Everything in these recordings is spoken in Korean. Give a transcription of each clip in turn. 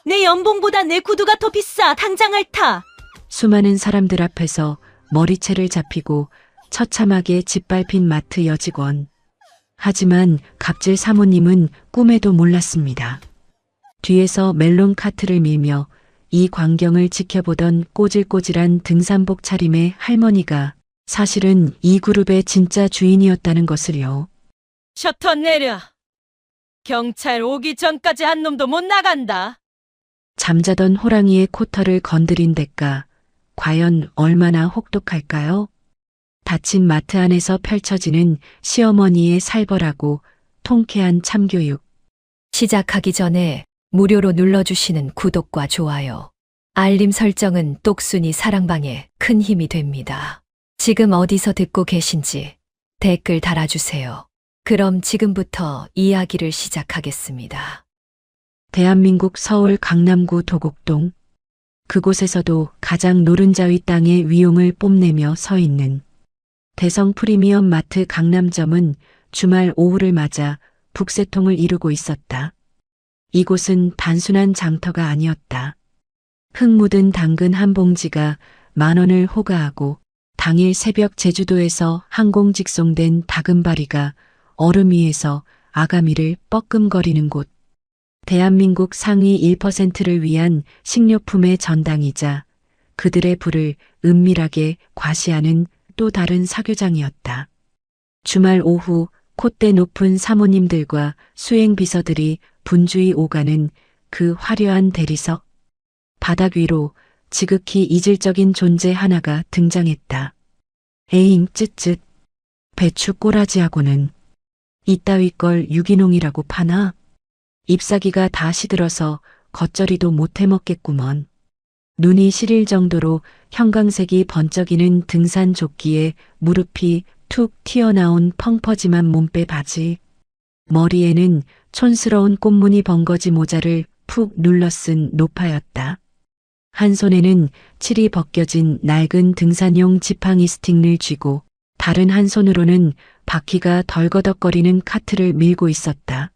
내 연봉보다 내 구두가 더 비싸. 당장 핥아. 수많은 사람들 앞에서 머리채를 잡히고 처참하게 짓밟힌 마트 여직원. 하지만 갑질 사모님은 꿈에도 몰랐습니다. 뒤에서 멜론 카트를 밀며 이 광경을 지켜보던 꼬질꼬질한 등산복 차림의 할머니가 사실은 이 그룹의 진짜 주인이었다는 것을요. 셔터 내려. 경찰 오기 전까지 한 놈도 못 나간다. 잠자던 호랑이의 코털을 건드린 대가 과연 얼마나 혹독할까요? 닫힌 마트 안에서 펼쳐지는 시어머니의 살벌하고 통쾌한 참교육. 시작하기 전에 무료로 눌러주시는 구독과 좋아요, 알림 설정은 똑순이 사랑방에 큰 힘이 됩니다. 지금 어디서 듣고 계신지 댓글 달아주세요. 그럼 지금부터 이야기를 시작하겠습니다. 대한민국 서울 강남구 도곡동. 그곳에서도 가장 노른자위 땅의 위용을 뽐내며 서 있는 대성 프리미엄 마트 강남점은 주말 오후를 맞아 북새통을 이루고 있었다. 이곳은 단순한 장터가 아니었다. 흙 묻은 당근 한 봉지가 10,000원을 호가하고 당일 새벽 제주도에서 항공 직송된 다금바리가 얼음 위에서 아가미를 뻐끔거리는 곳. 대한민국 상위 1%를 위한 식료품의 전당이자 그들의 부를 은밀하게 과시하는 또 다른 사교장이었다. 주말 오후 콧대 높은 사모님들과 수행 비서들이 분주히 오가는 그 화려한 대리석. 바닥 위로 지극히 이질적인 존재 하나가 등장했다. 에잉 쯧쯧. 배추 꼬라지하고는 이따위 걸 유기농이라고 파나? 잎사귀가 다 시들어서 겉절이도 못 해먹겠구먼. 눈이 시릴 정도로 형광색이 번쩍이는 등산 조끼에 무릎이 툭 튀어나온 펑퍼짐한 몸빼 바지. 머리에는 촌스러운 꽃무늬 번거지 모자를 푹 눌러 쓴 노파였다. 한 손에는 칠이 벗겨진 낡은 등산용 지팡이 스틱을 쥐고 다른 한 손으로는 바퀴가 덜거덕거리는 카트를 밀고 있었다.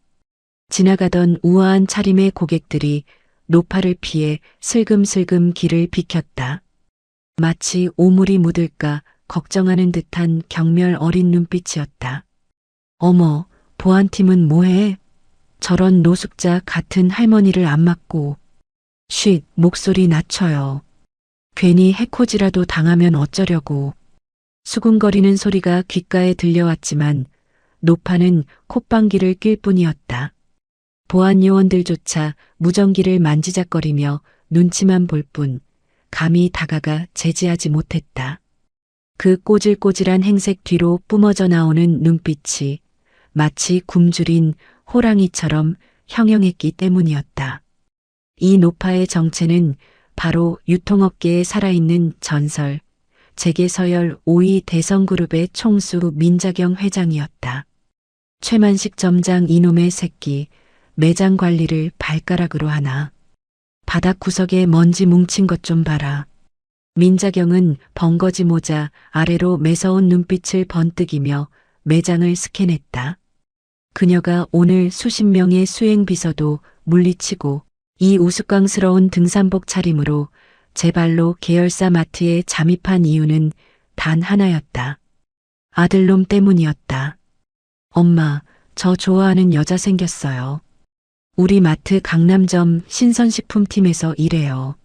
지나가던 우아한 차림의 고객들이 노파를 피해 슬금슬금 길을 비켰다. 마치 오물이 묻을까 걱정하는 듯한 경멸 어린 눈빛이었다. 어머, 보안팀은 뭐해? 저런 노숙자 같은 할머니를 안 맞고. 쉿, 목소리 낮춰요. 괜히 해코지라도 당하면 어쩌려고. 수군거리는 소리가 귓가에 들려왔지만 노파는 콧방귀를 낄 뿐이었다. 보안 요원들조차 무전기를 만지작거리며 눈치만 볼 뿐 감히 다가가 제지하지 못했다. 그 꼬질꼬질한 행색 뒤로 뿜어져 나오는 눈빛이 마치 굶주린 호랑이처럼 형형했기 때문이었다. 이 노파의 정체는 바로 유통업계에 살아있는 전설, 재계서열 5위 대성그룹의 총수 민자경 회장이었다. 최만식 점장 이놈의 새끼, 매장 관리를 발가락으로 하나. 바닥 구석에 먼지 뭉친 것 좀 봐라. 민자경은 번거지 모자 아래로 매서운 눈빛을 번뜩이며 매장을 스캔했다. 그녀가 오늘 수십 명의 수행 비서도 물리치고 이 우스꽝스러운 등산복 차림으로 제 발로 계열사 마트에 잠입한 이유는 단 하나였다. 아들놈 때문이었다. 엄마, 저 좋아하는 여자 생겼어요. 우리 마트 강남점 신선식품팀에서 일해요.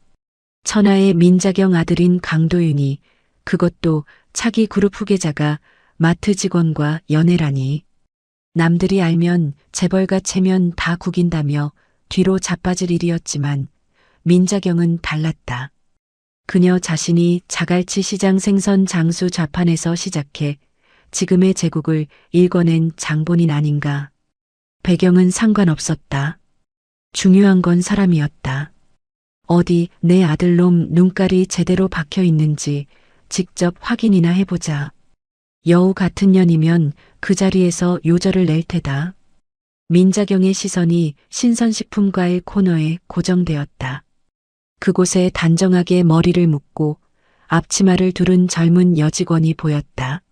천하의 민자경 아들인 강도윤이, 그것도 차기 그룹 후계자가 마트 직원과 연애라니. 남들이 알면 재벌가 체면 다 구긴다며 뒤로 자빠질 일이었지만 민자경은 달랐다. 그녀 자신이 자갈치 시장 생선 장수 좌판에서 시작해 지금의 제국을 일궈낸 장본인 아닌가. 배경은 상관없었다. 중요한 건 사람이었다. 어디 내 아들놈 눈깔이 제대로 박혀 있는지 직접 확인이나 해보자. 여우 같은 년이면 그 자리에서 요절을 낼 테다. 민자경의 시선이 신선식품과의 코너에 고정되었다. 그곳에 단정하게 머리를 묶고 앞치마를 두른 젊은 여직원이 보였다.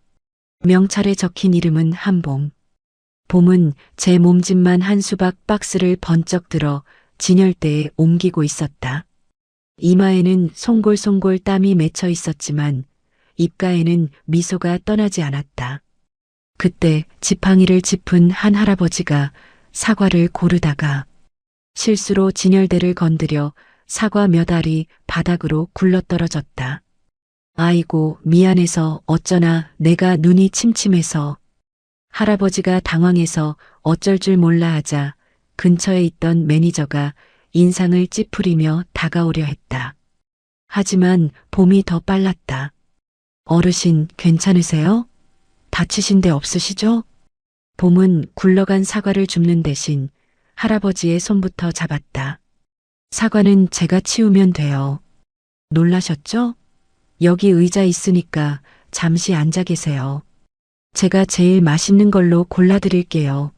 명찰에 적힌 이름은 한봄. 봄은 제 몸집만 한 수박 박스를 번쩍 들어 진열대에 옮기고 있었다. 이마에는 송골송골 땀이 맺혀 있었지만 입가에는 미소가 떠나지 않았다. 그때 지팡이를 짚은 한 할아버지가 사과를 고르다가 실수로 진열대를 건드려 사과 몇 알이 바닥으로 굴러떨어졌다. 아이고, 미안해서 어쩌나 내가 눈이 침침해서. 할아버지가 당황해서 어쩔 줄 몰라 하자 근처에 있던 매니저가 인상을 찌푸리며 다가오려 했다. 하지만 봄이 더 빨랐다. 어르신, 괜찮으세요? 다치신 데 없으시죠? 봄은 굴러간 사과를 줍는 대신 할아버지의 손부터 잡았다. 사과는 제가 치우면 돼요. 놀라셨죠? 여기 의자 있으니까 잠시 앉아 계세요. 제가 제일 맛있는 걸로 골라드릴게요.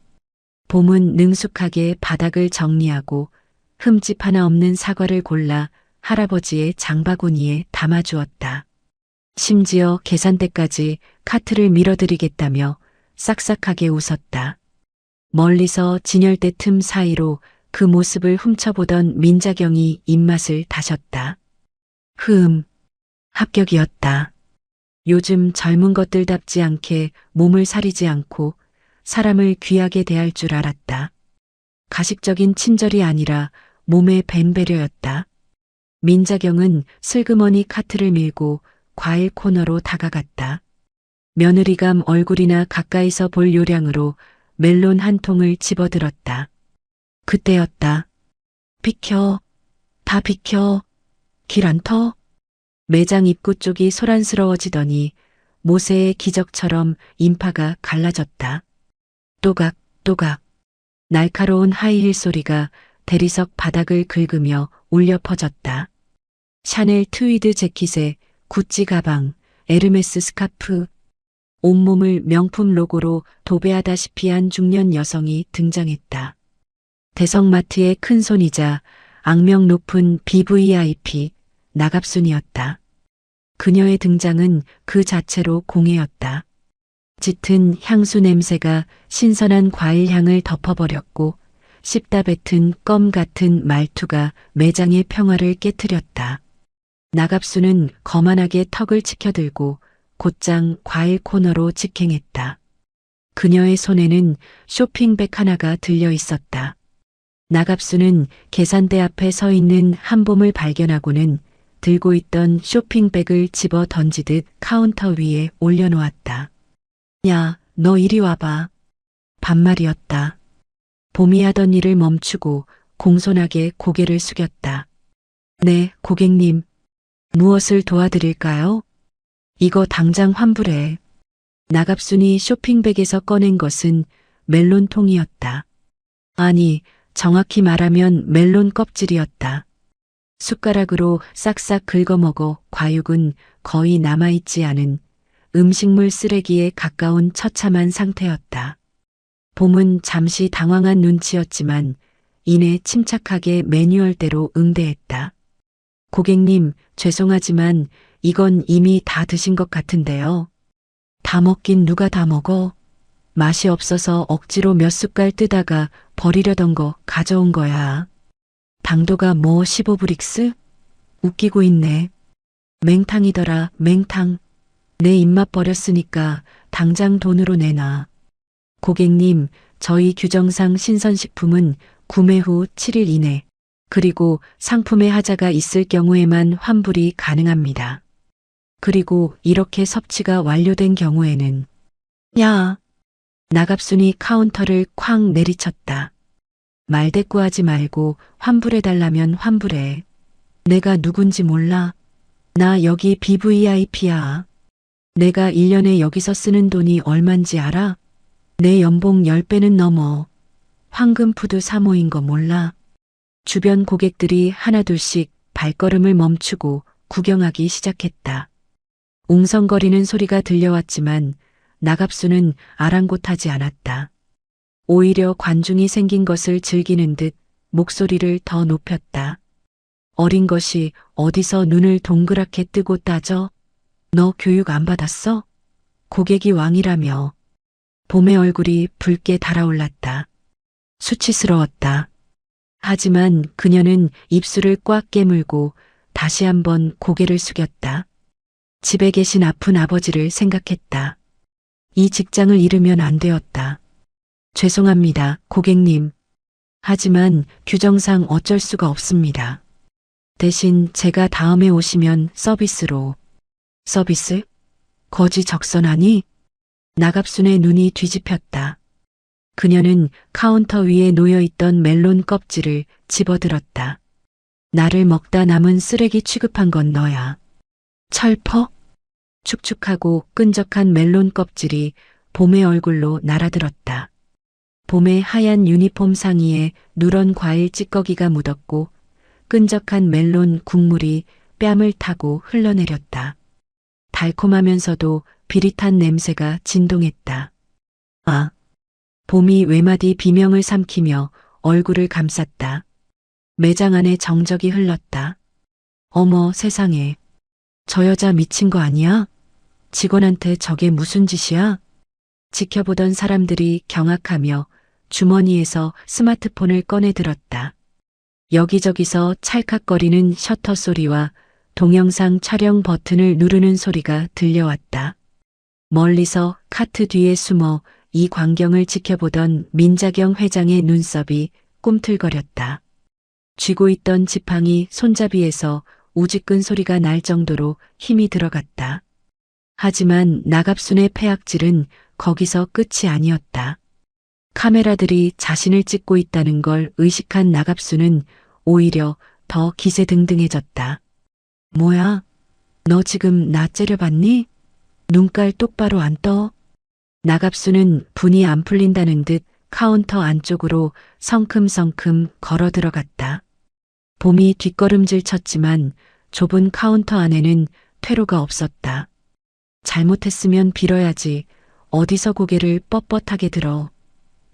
봄은 능숙하게 바닥을 정리하고 흠집 하나 없는 사과를 골라 할아버지의 장바구니에 담아주었다. 심지어 계산대까지 카트를 밀어드리겠다며 싹싹하게 웃었다. 멀리서 진열대 틈 사이로 그 모습을 훔쳐보던 민자경이 입맛을 다셨다. 합격이었다. 요즘 젊은 것들답지 않게 몸을 사리지 않고 사람을 귀하게 대할 줄 알았다. 가식적인 친절이 아니라 몸에 밴 배려였다. 민자경은 슬그머니 카트를 밀고 과일 코너로 다가갔다. 며느리감 얼굴이나 가까이서 볼 요량으로 멜론 한 통을 집어들었다. 그때였다. 비켜, 다 비켜, 길 안 터? 매장 입구 쪽이 소란스러워지더니 모세의 기적처럼 인파가 갈라졌다. 또각, 또각. 날카로운 하이힐 소리가 대리석 바닥을 긁으며 울려 퍼졌다. 샤넬 트위드 재킷에 구찌 가방, 에르메스 스카프, 온몸을 명품 로고로 도배하다시피 한 중년 여성이 등장했다. 대성마트의 큰손이자 악명 높은 BVIP 나갑순이었다. 그녀의 등장은 그 자체로 공예였다. 짙은 향수 냄새가 신선한 과일 향을 덮어버렸고 씹다 뱉은 껌 같은 말투가 매장의 평화를 깨트렸다. 나갑수는 거만하게 턱을 치켜들고 곧장 과일 코너로 직행했다. 그녀의 손에는 쇼핑백 하나가 들려 있었다. 나갑수는 계산대 앞에 서 있는 한봄을 발견하고는 들고 있던 쇼핑백을 집어 던지듯 카운터 위에 올려놓았다. 야, 너 이리 와봐. 반말이었다. 봄이 하던 일을 멈추고 공손하게 고개를 숙였다. 네, 고객님. 무엇을 도와드릴까요? 이거 당장 환불해. 나갑순이 쇼핑백에서 꺼낸 것은 멜론통이었다. 아니, 정확히 말하면 멜론 껍질이었다. 숟가락으로 싹싹 긁어먹어 과육은 거의 남아있지 않은 음식물 쓰레기에 가까운 처참한 상태였다. 봄은 잠시 당황한 눈치였지만 이내 침착하게 매뉴얼대로 응대했다. 고객님, 죄송하지만 이건 이미 다 드신 것 같은데요. 다 먹긴 누가 다 먹어? 맛이 없어서 억지로 몇 숟갈 뜨다가 버리려던 거 가져온 거야. 당도가 뭐 15브릭스? 웃기고 있네. 맹탕이더라, 맹탕. 내 입맛 버렸으니까 당장 돈으로 내놔. 고객님, 저희 규정상 신선식품은 구매 후 7일 이내, 그리고 상품의 하자가 있을 경우에만 환불이 가능합니다. 그리고 이렇게 섭취가 완료된 경우에는 야! 나갑순이 카운터를 쾅 내리쳤다. 말대꾸하지 말고 환불해달라면 환불해. 내가 누군지 몰라. 나 여기 BVIP야. 내가 1년에 여기서 쓰는 돈이 얼만지 알아? 내 연봉 10배는 넘어. 황금푸드 사모인 거 몰라? 주변 고객들이 하나둘씩 발걸음을 멈추고 구경하기 시작했다. 웅성거리는 소리가 들려왔지만 나갑수는 아랑곳하지 않았다. 오히려 관중이 생긴 것을 즐기는 듯 목소리를 더 높였다. 어린 것이 어디서 눈을 동그랗게 뜨고 따져? 너 교육 안 받았어? 고객이 왕이라며. 봄의 얼굴이 붉게 달아올랐다. 수치스러웠다. 하지만 그녀는 입술을 꽉 깨물고 다시 한번 고개를 숙였다. 집에 계신 아픈 아버지를 생각했다. 이 직장을 잃으면 안 되었다. 죄송합니다, 고객님. 하지만 규정상 어쩔 수가 없습니다. 대신 제가 다음에 오시면 서비스로. 서비스? 거지 적선하니? 나갑순의 눈이 뒤집혔다. 그녀는 카운터 위에 놓여있던 멜론 껍질을 집어들었다. 나를 먹다 남은 쓰레기 취급한 건 너야. 철퍼? 축축하고 끈적한 멜론 껍질이 봄의 얼굴로 날아들었다. 봄의 하얀 유니폼 상의에 누런 과일 찌꺼기가 묻었고 끈적한 멜론 국물이 뺨을 타고 흘러내렸다. 달콤하면서도 비릿한 냄새가 진동했다. 아! 봄이 외마디 비명을 삼키며 얼굴을 감쌌다. 매장 안에 정적이 흘렀다. 어머 세상에. 저 여자 미친 거 아니야? 직원한테 저게 무슨 짓이야? 지켜보던 사람들이 경악하며 주머니에서 스마트폰을 꺼내 들었다. 여기저기서 찰칵거리는 셔터 소리와 동영상 촬영 버튼을 누르는 소리가 들려왔다. 멀리서 카트 뒤에 숨어 이 광경을 지켜보던 민자경 회장의 눈썹이 꿈틀거렸다. 쥐고 있던 지팡이 손잡이에서 우지끈 소리가 날 정도로 힘이 들어갔다. 하지만 나갑순의 패악질은 거기서 끝이 아니었다. 카메라들이 자신을 찍고 있다는 걸 의식한 나갑순은 오히려 더 기세등등해졌다. 뭐야? 너 지금 나 째려봤니? 눈깔 똑바로 안 떠? 나갑순은 분이 안 풀린다는 듯 카운터 안쪽으로 성큼성큼 걸어 들어갔다. 봄이 뒷걸음질 쳤지만 좁은 카운터 안에는 퇴로가 없었다. 잘못했으면 빌어야지. 어디서 고개를 뻣뻣하게 들어.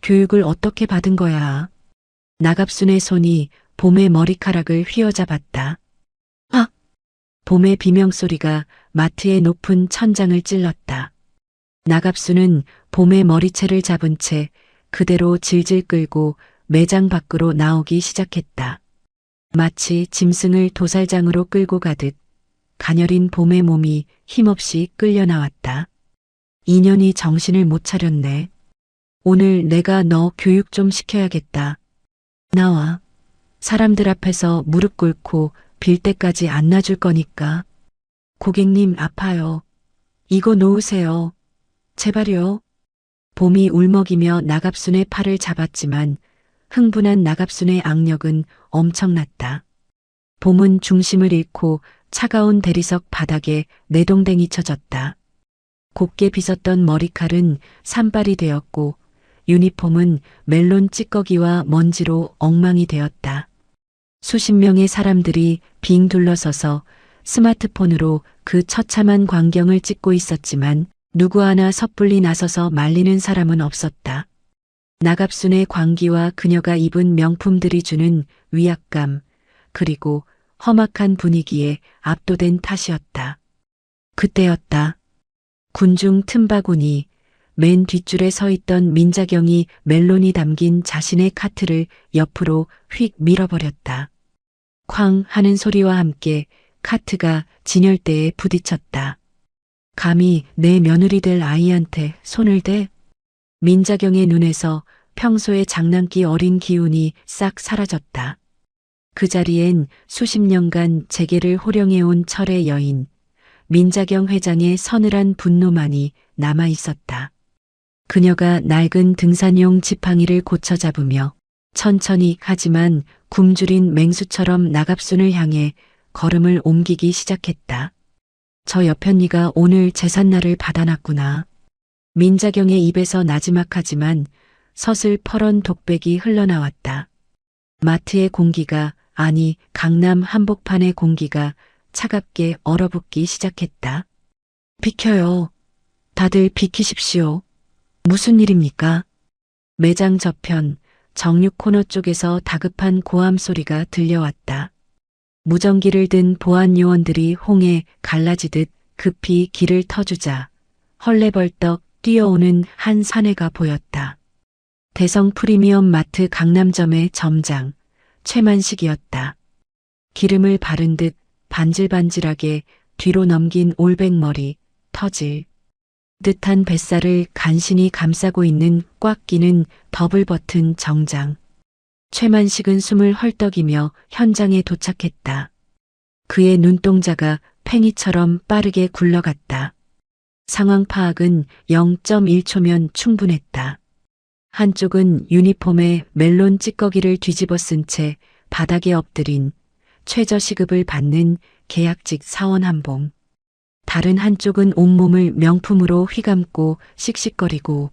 교육을 어떻게 받은 거야. 나갑순의 손이 봄의 머리카락을 휘어잡았다. 아! 봄의 비명소리가 마트의 높은 천장을 찔렀다. 나갑순은 봄의 머리채를 잡은 채 그대로 질질 끌고 매장 밖으로 나오기 시작했다. 마치 짐승을 도살장으로 끌고 가듯 가녀린 봄의 몸이 힘없이 끌려 나왔다. 인연이 정신을 못 차렸네. 오늘 내가 너 교육 좀 시켜야겠다. 나와. 사람들 앞에서 무릎 꿇고 빌 때까지 안 놔줄 거니까. 고객님 아파요. 이거 놓으세요. 제발요. 봄이 울먹이며 나갑순의 팔을 잡았지만 흥분한 나갑순의 악력은 엄청났다. 봄은 중심을 잃고 차가운 대리석 바닥에 내동댕이 쳐졌다. 곱게 빗었던 머리칼은 산발이 되었고 유니폼은 멜론 찌꺼기와 먼지로 엉망이 되었다. 수십 명의 사람들이 빙 둘러서서 스마트폰으로 그 처참한 광경을 찍고 있었지만 누구 하나 섣불리 나서서 말리는 사람은 없었다. 나갑순의 광기와 그녀가 입은 명품들이 주는 위압감, 그리고 험악한 분위기에 압도된 탓이었다. 그때였다. 군중 틈바구니 맨 뒷줄에 서 있던 민자경이 멜론이 담긴 자신의 카트를 옆으로 휙 밀어버렸다. 쾅 하는 소리와 함께 카트가 진열대에 부딪혔다. 감히 내 며느리 될 아이한테 손을 대? 민자경의 눈에서 평소의 장난기 어린 기운이 싹 사라졌다. 그 자리엔 수십 년간 재계를 호령해온 철의 여인, 민자경 회장의 서늘한 분노만이 남아 있었다. 그녀가 낡은 등산용 지팡이를 고쳐 잡으며 천천히 하지만 굶주린 맹수처럼 나갑순을 향해 걸음을 옮기기 시작했다. 저 여편니가 오늘 제삿날을 받아놨구나. 민자경의 입에서 나지막하지만 서슬퍼런 독백이 흘러나왔다. 마트의 공기가, 아니 강남 한복판의 공기가 차갑게 얼어붙기 시작했다. 비켜요. 다들 비키십시오. 무슨 일입니까? 매장 저편 정육 코너 쪽에서 다급한 고함 소리가 들려왔다. 무전기를 든 보안 요원들이 홍해 갈라지듯 급히 길을 터주자 헐레벌떡 뛰어오는 한 사내가 보였다. 대성 프리미엄 마트 강남점의 점장, 최만식이었다. 기름을 바른 듯 반질반질하게 뒤로 넘긴 올백머리, 터질 듯한 뱃살을 간신히 감싸고 있는 꽉 끼는 더블 버튼 정장. 최만식은 숨을 헐떡이며 현장에 도착했다. 그의 눈동자가 팽이처럼 빠르게 굴러갔다. 상황 파악은 0.1초면 충분했다. 한쪽은 유니폼에 멜론 찌꺼기를 뒤집어 쓴 채 바닥에 엎드린 최저시급을 받는 계약직 사원 한봉. 다른 한쪽은 온몸을 명품으로 휘감고 씩씩거리고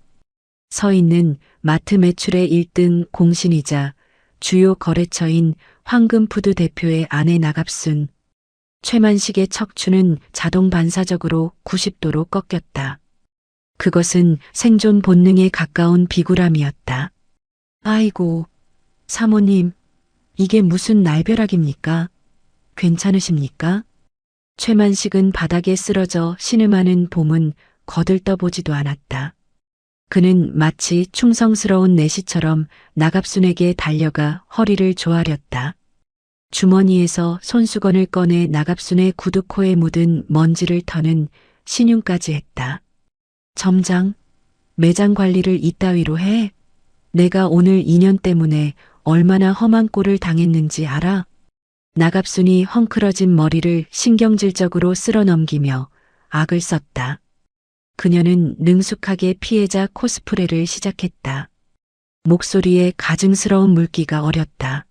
서 있는 마트 매출의 1등 공신이자 주요 거래처인 황금푸드 대표의 아내 나갑순. 최만식의 척추는 자동 반사적으로 90도로 꺾였다. 그것은 생존 본능에 가까운 비굴함이었다. 아이고, 사모님, 이게 무슨 날벼락입니까? 괜찮으십니까? 최만식은 바닥에 쓰러져 신음하는 봄은 거들떠보지도 않았다. 그는 마치 충성스러운 내시처럼 나갑순에게 달려가 허리를 조아렸다. 주머니에서 손수건을 꺼내 나갑순의 구두코에 묻은 먼지를 터는 신용까지 했다. 점장, 매장 관리를 이따위로 해? 내가 오늘 인연 때문에 얼마나 험한 꼴을 당했는지 알아? 나갑순이 헝클어진 머리를 신경질적으로 쓸어넘기며 악을 썼다. 그녀는 능숙하게 피해자 코스프레를 시작했다. 목소리에 가증스러운 물기가 어렸다.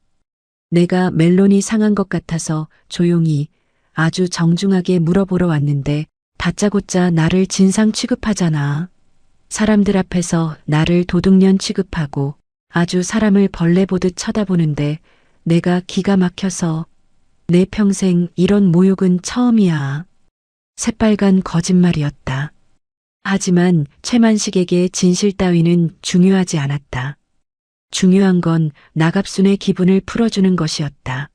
내가 멜론이 상한 것 같아서 조용히 아주 정중하게 물어보러 왔는데 다짜고짜 나를 진상 취급하잖아. 사람들 앞에서 나를 도둑년 취급하고 아주 사람을 벌레 보듯 쳐다보는데 내가 기가 막혀서 내 평생 이런 모욕은 처음이야. 새빨간 거짓말이었다. 하지만 최만식에게 진실 따위는 중요하지 않았다. 중요한 건 나갑순의 기분을 풀어주는 것이었다.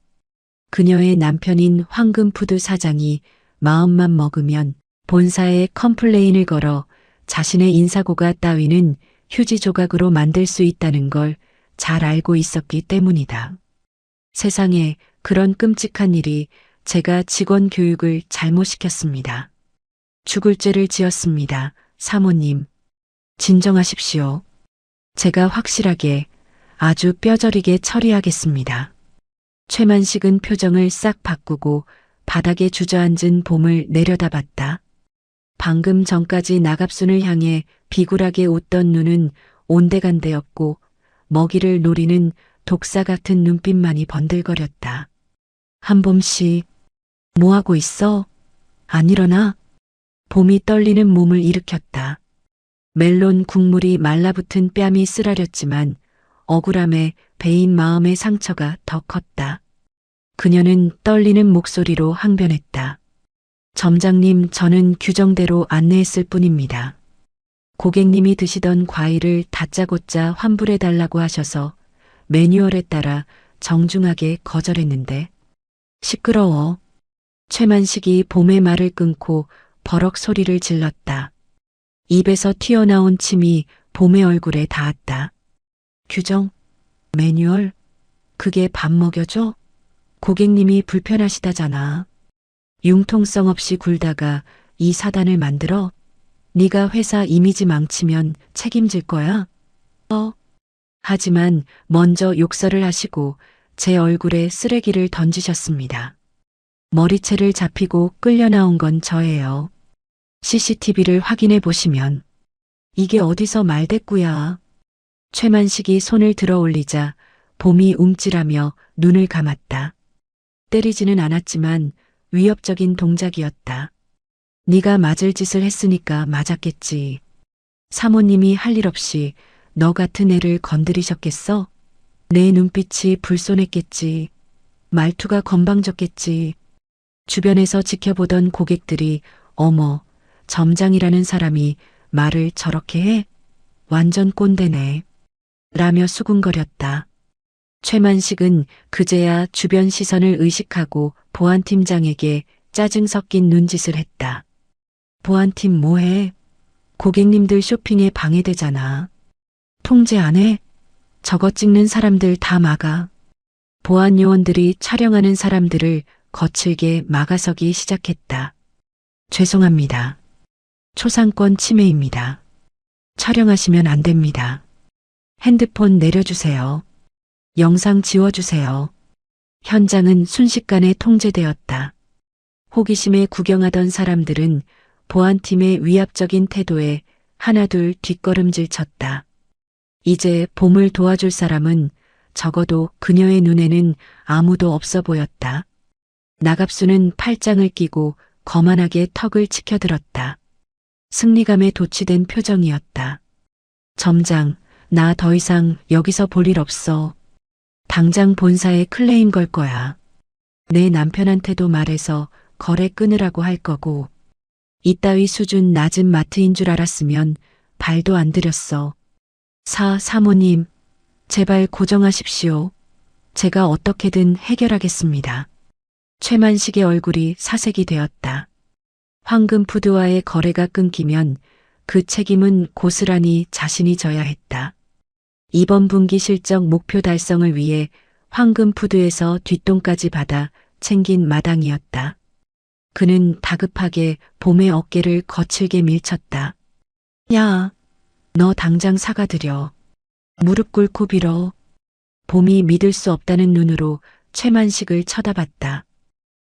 그녀의 남편인 황금푸드 사장이 마음만 먹으면 본사에 컴플레인을 걸어 자신의 인사고가 따위는 휴지 조각으로 만들 수 있다는 걸 잘 알고 있었기 때문이다. 세상에 그런 끔찍한 일이 제가 직원 교육을 잘못 시켰습니다. 죽을 죄를 지었습니다. 사모님. 진정하십시오. 제가 확실하게 아주 뼈저리게 처리하겠습니다. 최만식은 표정을 싹 바꾸고 바닥에 주저앉은 봄을 내려다봤다. 방금 전까지 나갑순을 향해 비굴하게 웃던 눈은 온데간데였고 먹이를 노리는 독사 같은 눈빛만이 번들거렸다. 한봄씨, 뭐하고 있어? 안 일어나? 봄이 떨리는 몸을 일으켰다. 멜론 국물이 말라붙은 뺨이 쓰라렸지만 억울함에 베인 마음의 상처가 더 컸다. 그녀는 떨리는 목소리로 항변했다. 점장님, 저는 규정대로 안내했을 뿐입니다. 고객님이 드시던 과일을 다짜고짜 환불해달라고 하셔서 매뉴얼에 따라 정중하게 거절했는데. 시끄러워. 최만식이 봄의 말을 끊고 버럭 소리를 질렀다. 입에서 튀어나온 침이 봄의 얼굴에 닿았다. 규정? 매뉴얼? 그게 밥 먹여줘? 고객님이 불편하시다잖아. 융통성 없이 굴다가 이 사단을 만들어? 네가 회사 이미지 망치면 책임질 거야? 하지만 먼저 욕설을 하시고 제 얼굴에 쓰레기를 던지셨습니다. 머리채를 잡히고 끌려 나온 건 저예요. CCTV를 확인해 보시면. 이게 어디서 말대꾸야. 최만식이 손을 들어 올리자 봄이 움찔하며 눈을 감았다. 때리지는 않았지만 위협적인 동작이었다. 네가 맞을 짓을 했으니까 맞았겠지. 사모님이 할 일 없이 너 같은 애를 건드리셨겠어? 내 눈빛이 불손했겠지. 말투가 건방졌겠지. 주변에서 지켜보던 고객들이 어머, 점장이라는 사람이 말을 저렇게 해? 완전 꼰대네. 라며 수군거렸다. 최만식은 그제야 주변 시선을 의식하고 보안팀장에게 짜증 섞인 눈짓을 했다. 보안팀 뭐해? 고객님들 쇼핑에 방해되잖아. 통제 안 해? 저거 찍는 사람들 다 막아. 보안 요원들이 촬영하는 사람들을 거칠게 막아서기 시작했다. 죄송합니다. 초상권 침해입니다. 촬영하시면 안 됩니다. 핸드폰 내려주세요. 영상 지워주세요. 현장은 순식간에 통제되었다. 호기심에 구경하던 사람들은 보안팀의 위압적인 태도에 하나둘 뒷걸음질 쳤다. 이제 봄을 도와줄 사람은 적어도 그녀의 눈에는 아무도 없어 보였다. 나갑수는 팔짱을 끼고 거만하게 턱을 치켜들었다. 승리감에 도취된 표정이었다. 점장, 나 더 이상 여기서 볼 일 없어. 당장 본사에 클레임 걸 거야. 내 남편한테도 말해서 거래 끊으라고 할 거고. 이따위 수준 낮은 마트인 줄 알았으면 발도 안 들였어. 사모님, 제발 고정하십시오. 제가 어떻게든 해결하겠습니다. 최만식의 얼굴이 사색이 되었다. 황금푸드와의 거래가 끊기면 그 책임은 고스란히 자신이 져야 했다. 이번 분기 실적 목표 달성을 위해 황금푸드에서 뒷돈까지 받아 챙긴 마당이었다. 그는 다급하게 봄의 어깨를 거칠게 밀쳤다. 야, 너 당장 사과드려. 무릎 꿇고 빌어. 봄이 믿을 수 없다는 눈으로 최만식을 쳐다봤다.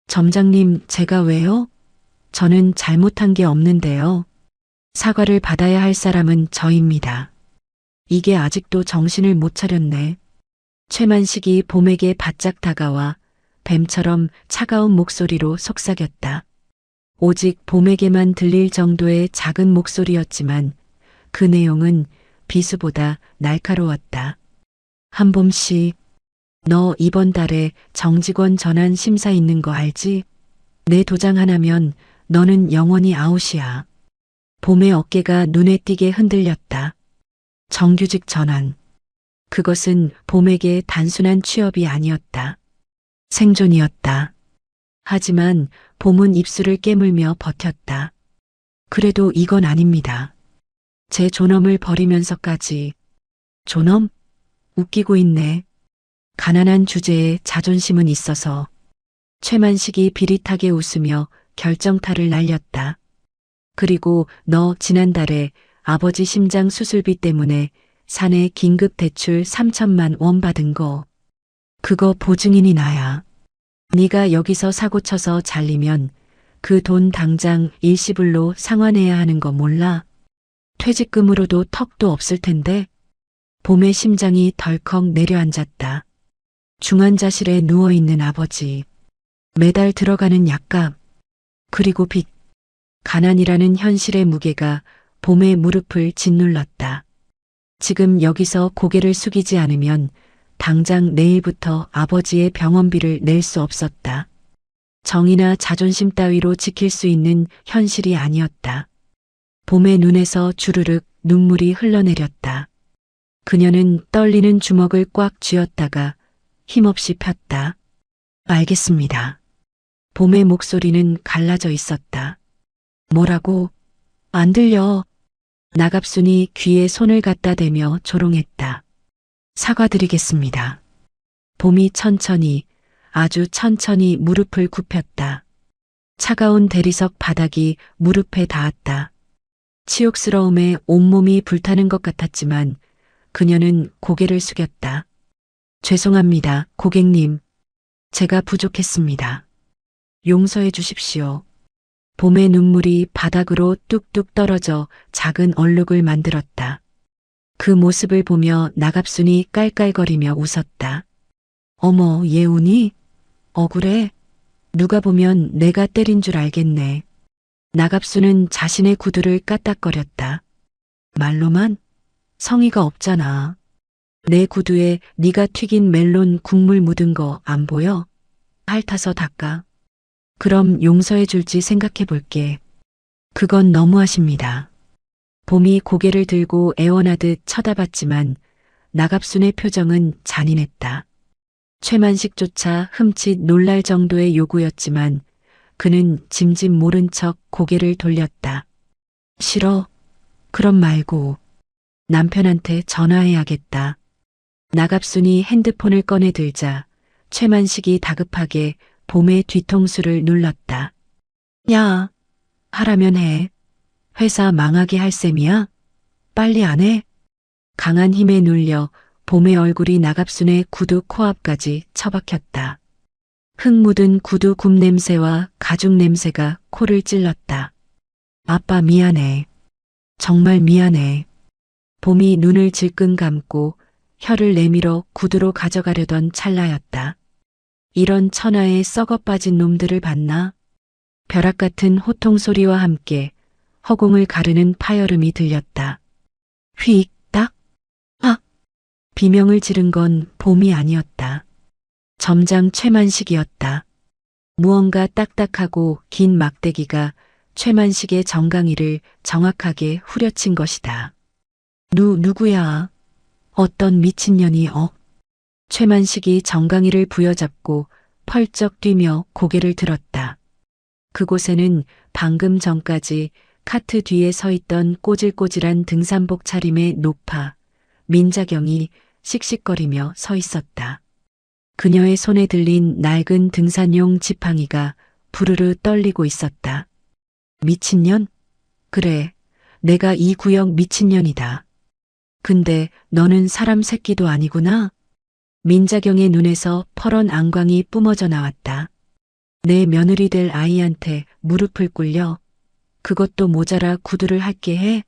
점장님, 제가 왜요? 저는 잘못한 게 없는데요. 사과를 받아야 할 사람은 저입니다. 이게 아직도 정신을 못 차렸네. 최만식이 봄에게 바짝 다가와 뱀처럼 차가운 목소리로 속삭였다. 오직 봄에게만 들릴 정도의 작은 목소리였지만 그 내용은 비수보다 날카로웠다. 한봄 씨, 너 이번 달에 정직원 전환 심사 있는 거 알지? 내 도장 하나면 너는 영원히 아웃이야. 봄의 어깨가 눈에 띄게 흔들렸다. 정규직 전환. 그것은 봄에게 단순한 취업이 아니었다. 생존이었다. 하지만 봄은 입술을 깨물며 버텼다. 그래도 이건 아닙니다. 제 존엄을 버리면서까지. 존엄? 웃기고 있네. 가난한 주제에 자존심은 있어서. 최만식이 비릿하게 웃으며 결정타를 날렸다. 그리고 너 지난달에 아버지 심장 수술비 때문에 사내 긴급 대출 3천만 원 받은 거. 그거 보증인이 나야. 네가 여기서 사고 쳐서 잘리면 그 돈 당장 일시불로 상환해야 하는 거 몰라? 퇴직금으로도 턱도 없을 텐데. 봄의 심장이 덜컥 내려앉았다. 중환자실에 누워있는 아버지. 매달 들어가는 약값. 그리고 빚. 가난이라는 현실의 무게가 봄의 무릎을 짓눌렀다. 지금 여기서 고개를 숙이지 않으면 당장 내일부터 아버지의 병원비를 낼 수 없었다. 정의나 자존심 따위로 지킬 수 있는 현실이 아니었다. 봄의 눈에서 주르륵 눈물이 흘러내렸다. 그녀는 떨리는 주먹을 꽉 쥐었다가 힘없이 폈다. 알겠습니다. 봄의 목소리는 갈라져 있었다. 뭐라고? 안 들려. 나갑순이 귀에 손을 갖다 대며 조롱했다. 사과드리겠습니다. 봄이 천천히, 아주 천천히 무릎을 굽혔다. 차가운 대리석 바닥이 무릎에 닿았다. 치욕스러움에 온몸이 불타는 것 같았지만 그녀는 고개를 숙였다. 죄송합니다, 고객님. 제가 부족했습니다. 용서해 주십시오. 봄의 눈물이 바닥으로 뚝뚝 떨어져 작은 얼룩을 만들었다. 그 모습을 보며 나갑순이 깔깔거리며 웃었다. 어머, 얘 우니? 억울해? 누가 보면 내가 때린 줄 알겠네. 나갑순은 자신의 구두를 까딱거렸다. 말로만? 성의가 없잖아. 내 구두에 네가 튀긴 멜론 국물 묻은 거 안 보여? 핥아서 닦아. 그럼 용서해 줄지 생각해 볼게. 그건 너무하십니다. 봄이 고개를 들고 애원하듯 쳐다봤지만 나갑순의 표정은 잔인했다. 최만식조차 흠칫 놀랄 정도의 요구였지만 그는 짐짓 모른 척 고개를 돌렸다. 싫어. 그럼 말고. 남편한테 전화해야겠다. 나갑순이 핸드폰을 꺼내 들자 최만식이 다급하게 봄의 뒤통수를 눌렀다. 야, 하라면 해. 회사 망하게 할 셈이야? 빨리 안 해? 강한 힘에 눌려 봄의 얼굴이 나갑순의 구두 코앞까지 처박혔다. 흙 묻은 구두 굽 냄새와 가죽 냄새가 코를 찔렀다. 아빠 미안해. 정말 미안해. 봄이 눈을 질끈 감고 혀를 내밀어 구두로 가져가려던 찰나였다. 이런 천하의 썩어 빠진 놈들을 봤나? 벼락 같은 호통 소리와 함께 허공을 가르는 파열음이 들렸다. 휙, 딱, 아! 비명을 지른 건 봄이 아니었다. 점장 최만식이었다. 무언가 딱딱하고 긴 막대기가 최만식의 정강이를 정확하게 후려친 것이다. 누구야? 어떤 미친년이 최만식이 정강이를 부여잡고 펄쩍 뛰며 고개를 들었다. 그곳에는 방금 전까지 카트 뒤에 서 있던 꼬질꼬질한 등산복 차림의 노파, 민자경이 씩씩거리며 서 있었다. 그녀의 손에 들린 낡은 등산용 지팡이가 부르르 떨리고 있었다. 미친년? 그래, 내가 이 구역 미친년이다. 근데 너는 사람 새끼도 아니구나? 민자경의 눈에서 퍼런 안광이 뿜어져 나왔다. 내 며느리 될 아이한테 무릎을 꿇려? 그것도 모자라 구두를 할게 해?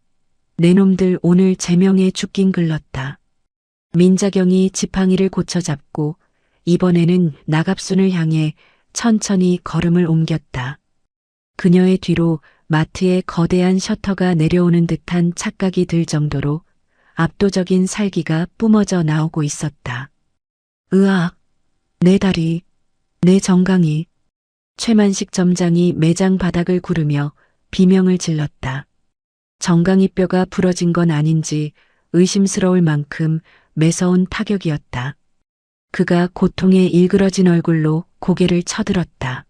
내 놈들 오늘 제명에 죽긴 글렀다. 민자경이 지팡이를 고쳐잡고 이번에는 나갑순을 향해 천천히 걸음을 옮겼다. 그녀의 뒤로 마트의 거대한 셔터가 내려오는 듯한 착각이 들 정도로 압도적인 살기가 뿜어져 나오고 있었다. 으악! 내 다리, 내 정강이. 최만식 점장이 매장 바닥을 구르며 비명을 질렀다. 정강이 뼈가 부러진 건 아닌지 의심스러울 만큼 매서운 타격이었다. 그가 고통에 일그러진 얼굴로 고개를 쳐들었다.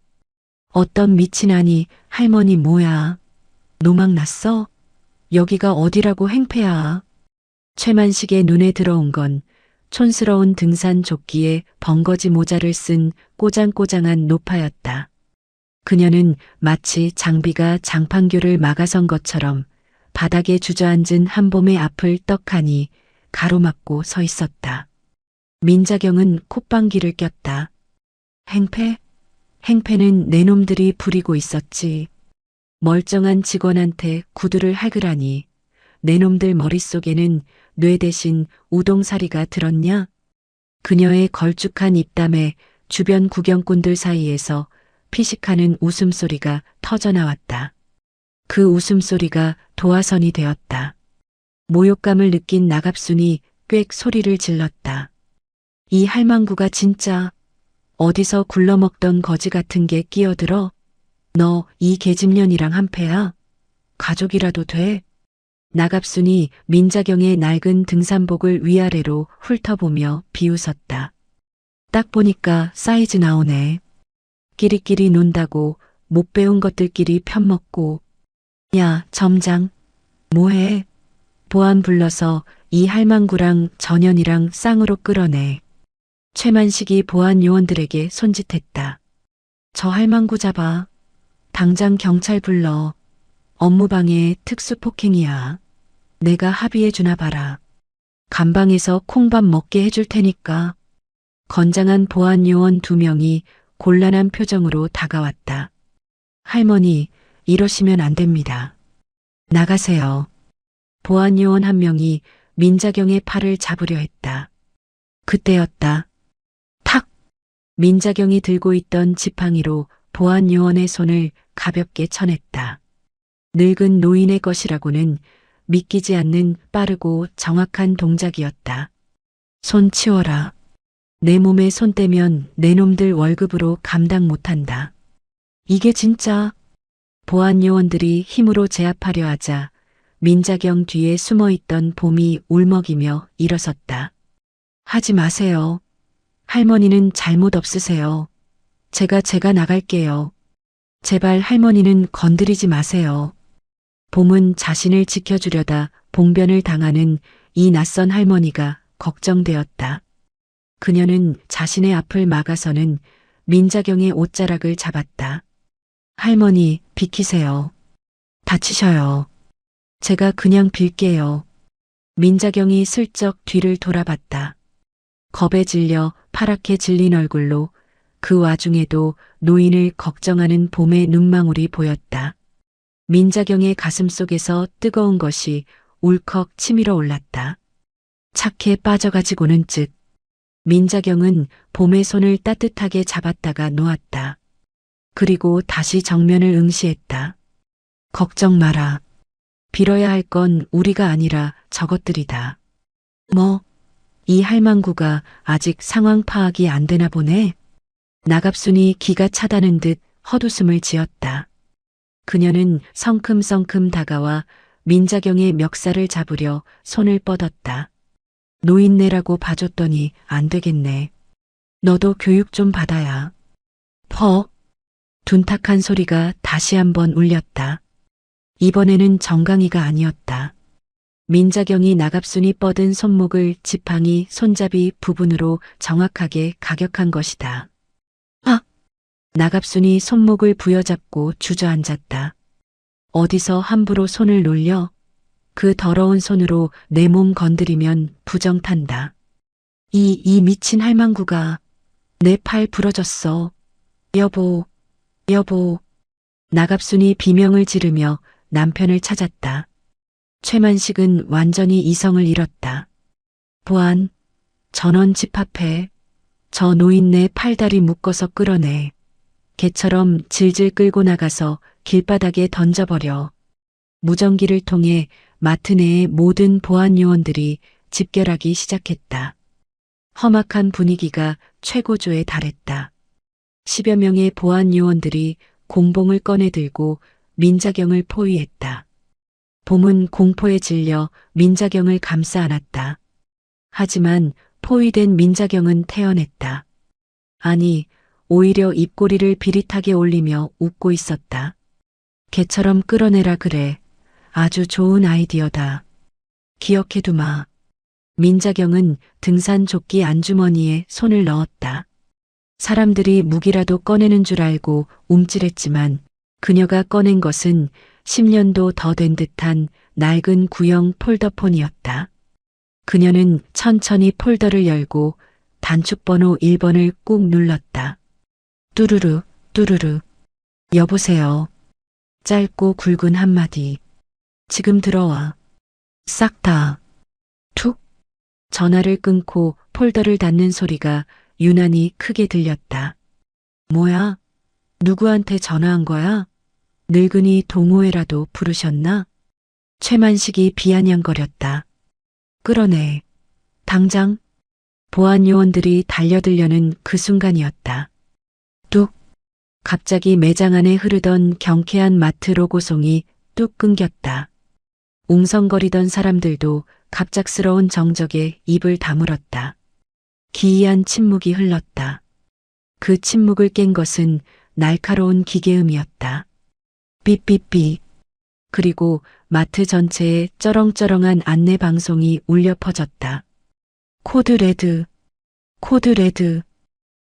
어떤 미친 아니 할머니 뭐야? 노망 났어? 여기가 어디라고 행패야? 최만식의 눈에 들어온 건 촌스러운 등산 조끼에 벙거지 모자를 쓴 꼬장꼬장한 노파였다. 그녀는 마치 장비가 장판교를 막아선 것처럼 바닥에 주저앉은 한봄의 앞을 떡하니 가로막고 서 있었다. 민자경은 콧방귀를 꼈다. 행패? 행패는 내 놈들이 부리고 있었지. 멀쩡한 직원한테 구두를 할그라니 내 놈들 머릿속에는 뇌 대신 우동사리가 들었냐? 그녀의 걸쭉한 입담에 주변 구경꾼들 사이에서 피식하는 웃음소리가 터져나왔다. 그 웃음소리가 도화선이 되었다. 모욕감을 느낀 나갑순이 꽥 소리를 질렀다. 이 할망구가 진짜 어디서 굴러먹던 거지 같은 게 끼어들어? 너 이 계집년이랑 한패야? 가족이라도 돼? 나갑순이 민자경의 낡은 등산복을 위아래로 훑어보며 비웃었다. 딱 보니까 사이즈 나오네. 끼리끼리 논다고 못 배운 것들끼리 편먹고. 야, 점장. 뭐해? 보안 불러서 이 할망구랑 전현이랑 쌍으로 끌어내. 최만식이 보안 요원들에게 손짓했다. 저 할망구 잡아. 당장 경찰 불러. 업무방해 특수폭행이야. 내가 합의해 주나 봐라. 감방에서 콩밥 먹게 해줄 테니까. 건장한 보안 요원 2명이 곤란한 표정으로 다가왔다. 할머니, 이러시면 안 됩니다. 나가세요. 보안 요원 1명이 민자경의 팔을 잡으려 했다. 그때였다. 탁! 민자경이 들고 있던 지팡이로 보안 요원의 손을 가볍게 쳐냈다. 늙은 노인의 것이라고는 믿기지 않는 빠르고 정확한 동작이었다. 손 치워라. 내 몸에 손 떼면 내 놈들 월급으로 감당 못한다. 이게 진짜. 보안 요원들이 힘으로 제압하려 하자 민자경 뒤에 숨어있던 봄이 울먹이며 일어섰다. 하지 마세요. 할머니는 잘못 없으세요. 제가 나갈게요. 제발 할머니는 건드리지 마세요. 봄은 자신을 지켜주려다 봉변을 당하는 이 낯선 할머니가 걱정되었다. 그녀는 자신의 앞을 막아서는 민자경의 옷자락을 잡았다. 할머니, 비키세요. 다치셔요. 제가 그냥 빌게요. 민자경이 슬쩍 뒤를 돌아봤다. 겁에 질려 파랗게 질린 얼굴로 그 와중에도 노인을 걱정하는 봄의 눈망울이 보였다. 민자경의 가슴 속에서 뜨거운 것이 울컥 치밀어 올랐다. 착해 빠져가지고는 즉. 민자경은 봄의 손을 따뜻하게 잡았다가 놓았다. 그리고 다시 정면을 응시했다. 걱정 마라. 빌어야 할 건 우리가 아니라 저것들이다. 뭐, 이 할망구가 아직 상황 파악이 안 되나 보네. 나갑순이 기가 차다는 듯 헛웃음을 지었다. 그녀는 성큼성큼 다가와 민자경의 멱살을 잡으려 손을 뻗었다. 노인네라고 봐줬더니 안 되겠네. 너도 교육 좀 받아야. 퍽. 둔탁한 소리가 다시 한번 울렸다. 이번에는 정강이가 아니었다. 민자경이 나갑순이 뻗은 손목을 지팡이 손잡이 부분으로 정확하게 가격한 것이다. 아! 나갑순이 손목을 부여잡고 주저앉았다. 어디서 함부로 손을 놀려? 그 더러운 손으로 내 몸 건드리면 부정탄다. 이 미친 할망구가 내 팔 부러졌어. 여보, 여보. 나갑순이 비명을 지르며 남편을 찾았다. 최만식은 완전히 이성을 잃었다. 보안, 전원 집합해. 저 노인네 팔다리 묶어서 끌어내. 개처럼 질질 끌고 나가서 길바닥에 던져버려. 무전기를 통해 마트 내의 모든 보안 요원들이 집결하기 시작했다. 험악한 분위기가 최고조에 달했다. 10여 명의 보안 요원들이 공봉을 꺼내들고 민자경을 포위했다. 봄은 공포에 질려 민자경을 감싸 안았다. 하지만 포위된 민자경은 태어냈다. 아니, 오히려 입꼬리를 비릿하게 올리며 웃고 있었다. 개처럼 끌어내라 그래. 아주 좋은 아이디어다. 기억해두마. 민자경은 등산 조끼 안주머니에 손을 넣었다. 사람들이 무기라도 꺼내는 줄 알고 움찔했지만 그녀가 꺼낸 것은 10년도 더 된 듯한 낡은 구형 폴더폰이었다. 그녀는 천천히 폴더를 열고 단축번호 1번을 꾹 눌렀다. 뚜루루, 뚜루루. 여보세요. 짧고 굵은 한마디. 지금 들어와. 싹 다. 툭. 전화를 끊고 폴더를 닫는 소리가 유난히 크게 들렸다. 뭐야? 누구한테 전화한 거야? 늙은이 동호회라도 부르셨나? 최만식이 비아냥거렸다. 끌어내. 당장. 보안 요원들이 달려들려는 그 순간이었다. 뚝. 갑자기 매장 안에 흐르던 경쾌한 마트 로고송이 뚝 끊겼다. 웅성거리던 사람들도 갑작스러운 정적에 입을 다물었다. 기이한 침묵이 흘렀다. 그 침묵을 깬 것은 날카로운 기계음이었다. 삐삐삐. 그리고 마트 전체에 쩌렁쩌렁한 안내 방송이 울려 퍼졌다. 코드 레드. 코드 레드.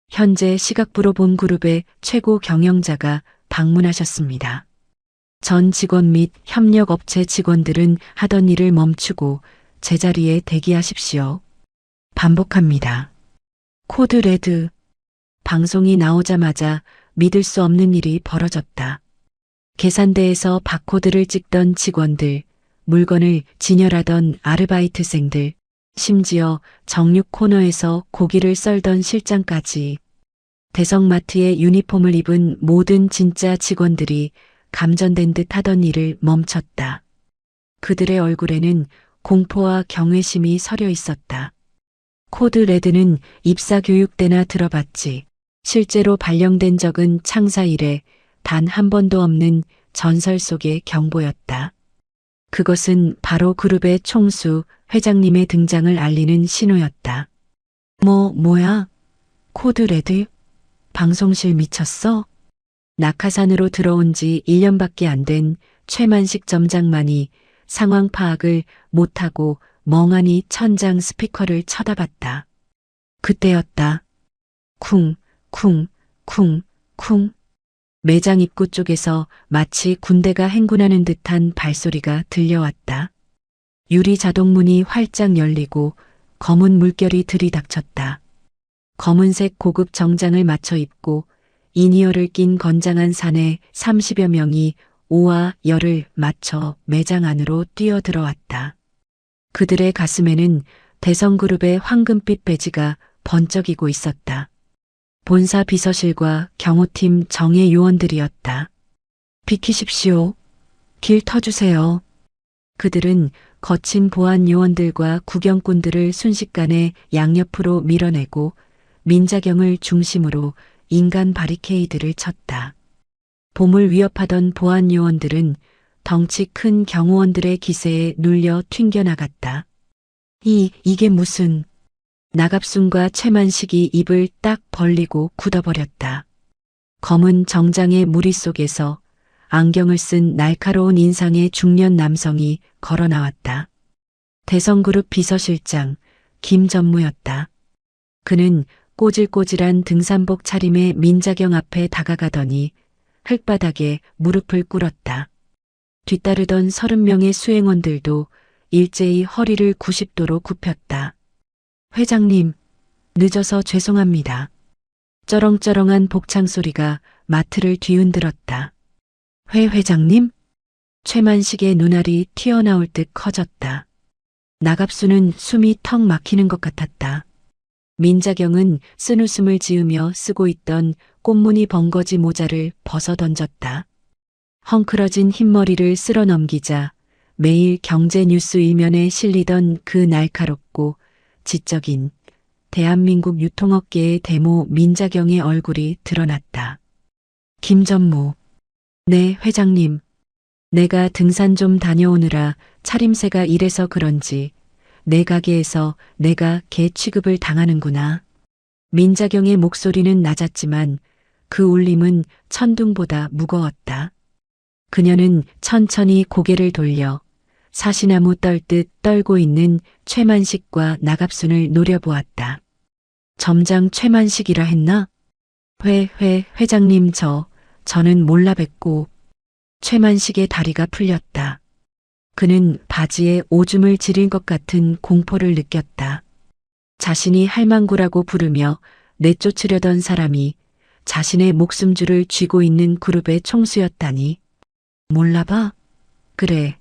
현재 시각부로 본 그룹의 최고 경영자가 방문하셨습니다. 전 직원 및 협력업체 직원들은 하던 일을 멈추고 제자리에 대기하십시오. 반복합니다. 코드 레드. 방송이 나오자마자 믿을 수 없는 일이 벌어졌다. 계산대에서 바코드를 찍던 직원들, 물건을 진열하던 아르바이트생들, 심지어 정육 코너에서 고기를 썰던 실장까지 대성마트의 유니폼을 입은 모든 진짜 직원들이 감전된 듯 하던 일을 멈췄다. 그들의 얼굴에는 공포와 경외심이 서려 있었다. 코드 레드는 입사 교육 때나 들어봤지. 실제로 발령된 적은 창사 이래 단 한 번도 없는 전설 속의 경보였다. 그것은 바로 그룹의 총수 회장님의 등장을 알리는 신호였다. 뭐야? 코드 레드? 방송실 미쳤어? 낙하산으로 들어온 지 1년밖에 안 된 최만식 점장만이 상황 파악을 못하고 멍하니 천장 스피커를 쳐다봤다. 그때였다. 쿵, 쿵, 쿵, 쿵. 매장 입구 쪽에서 마치 군대가 행군하는 듯한 발소리가 들려왔다. 유리 자동문이 활짝 열리고 검은 물결이 들이닥쳤다. 검은색 고급 정장을 맞춰 입고 이니어를 낀 건장한 사내 30여 명이 오와 열을 맞춰 매장 안으로 뛰어들어왔다. 그들의 가슴에는 대성그룹의 황금빛 배지가 번쩍이고 있었다. 본사 비서실과 경호팀 정예 요원들이었다. 비키십시오. 길 터주세요. 그들은 거친 보안 요원들과 구경꾼들을 순식간에 양옆으로 밀어내고 민자경을 중심으로 인간 바리케이드를 쳤다. 봄을 위협하던 보안 요원들은 덩치 큰 경호원들의 기세에 눌려 튕겨나갔다. 이게 무슨... 나갑순과 최만식이 입을 딱 벌리고 굳어버렸다. 검은 정장의 무리 속에서 안경을 쓴 날카로운 인상의 중년 남성이 걸어 나왔다. 대성그룹 비서실장 김전무였다. 그는 꼬질꼬질한 등산복 차림의 민자경 앞에 다가가더니 흙바닥에 무릎을 꿇었다. 뒤따르던 30명의 수행원들도 일제히 허리를 90도로 굽혔다. 회장님, 늦어서 죄송합니다. 쩌렁쩌렁한 복창 소리가 마트를 뒤흔들었다. 회장님? 최만식의 눈알이 튀어나올 듯 커졌다. 나갑수는 숨이 턱 막히는 것 같았다. 민자경은 쓴웃음을 지으며 쓰고 있던 꽃무늬 벙거지 모자를 벗어 던졌다. 헝클어진 흰머리를 쓸어 넘기자 매일 경제 뉴스 일면에 실리던 그 날카롭고 지적인 대한민국 유통업계의 대모 민자경의 얼굴이 드러났다. 김전무. 네, 회장님. 내가 등산 좀 다녀오느라 차림새가 이래서 그런지 내 가게에서 내가 개 취급을 당하는구나. 민자경의 목소리는 낮았지만 그 울림은 천둥보다 무거웠다. 그녀는 천천히 고개를 돌려 사시나무 떨듯 떨고 있는 최만식과 나갑순을 노려보았다. 점장 최만식이라 했나? 회장님 저는 몰라 뵙고. 최만식의 다리가 풀렸다. 그는 바지에 오줌을 지린 것 같은 공포를 느꼈다. 자신이 할망구라고 부르며 내쫓으려던 사람이 자신의 목숨줄을 쥐고 있는 그룹의 총수였다니. 몰라봐? 그래.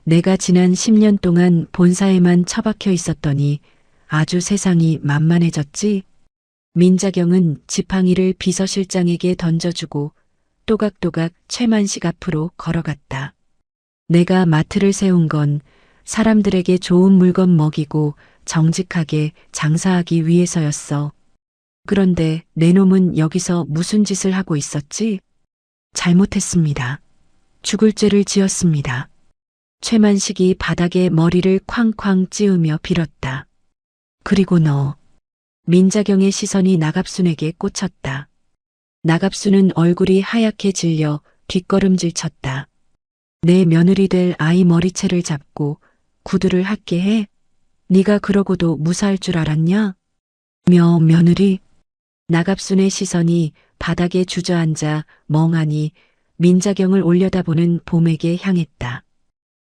내가 지난 10년 동안 본사에만 처박혀 있었더니 아주 세상이 만만해졌지? 민자경은 지팡이를 비서실장에게 던져주고 또각또각 최만식 앞으로 걸어갔다. 내가 마트를 세운 건 사람들에게 좋은 물건 먹이고 정직하게 장사하기 위해서였어. 그런데 내 놈은 여기서 무슨 짓을 하고 있었지? 잘못했습니다. 죽을 죄를 지었습니다. 최만식이 바닥에 머리를 쾅쾅 찌우며 빌었다. 그리고 너. 민자경의 시선이 나갑순에게 꽂혔다. 나갑순은 얼굴이 하얗게 질려 뒷걸음질 쳤다. 내 며느리 될 아이 머리채를 잡고 구두를 핥게 해? 네가 그러고도 무사할 줄 알았냐? 며느리? 나갑순의 시선이 바닥에 주저앉아 멍하니 민자경을 올려다보는 봄에게 향했다.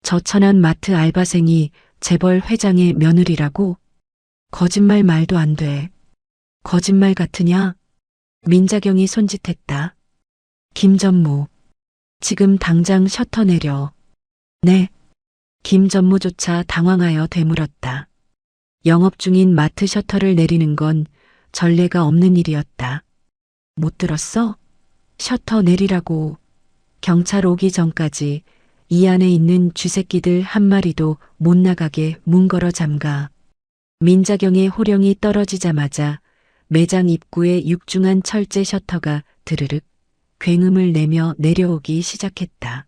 저 천한 마트 알바생이 재벌 회장의 며느리라고? 거짓말 말도 안 돼. 거짓말 같으냐? 민자경이 손짓했다. 김전무. 지금 당장 셔터 내려. 네. 김전무조차 당황하여 되물었다. 영업 중인 마트 셔터를 내리는 건 전례가 없는 일이었다. 못 들었어? 셔터 내리라고. 경찰 오기 전까지 이 안에 있는 쥐새끼들 한 마리도 못 나가게 문 걸어 잠가. 민자경의 호령이 떨어지자마자 매장 입구에 육중한 철제 셔터가 드르륵 굉음을 내며 내려오기 시작했다.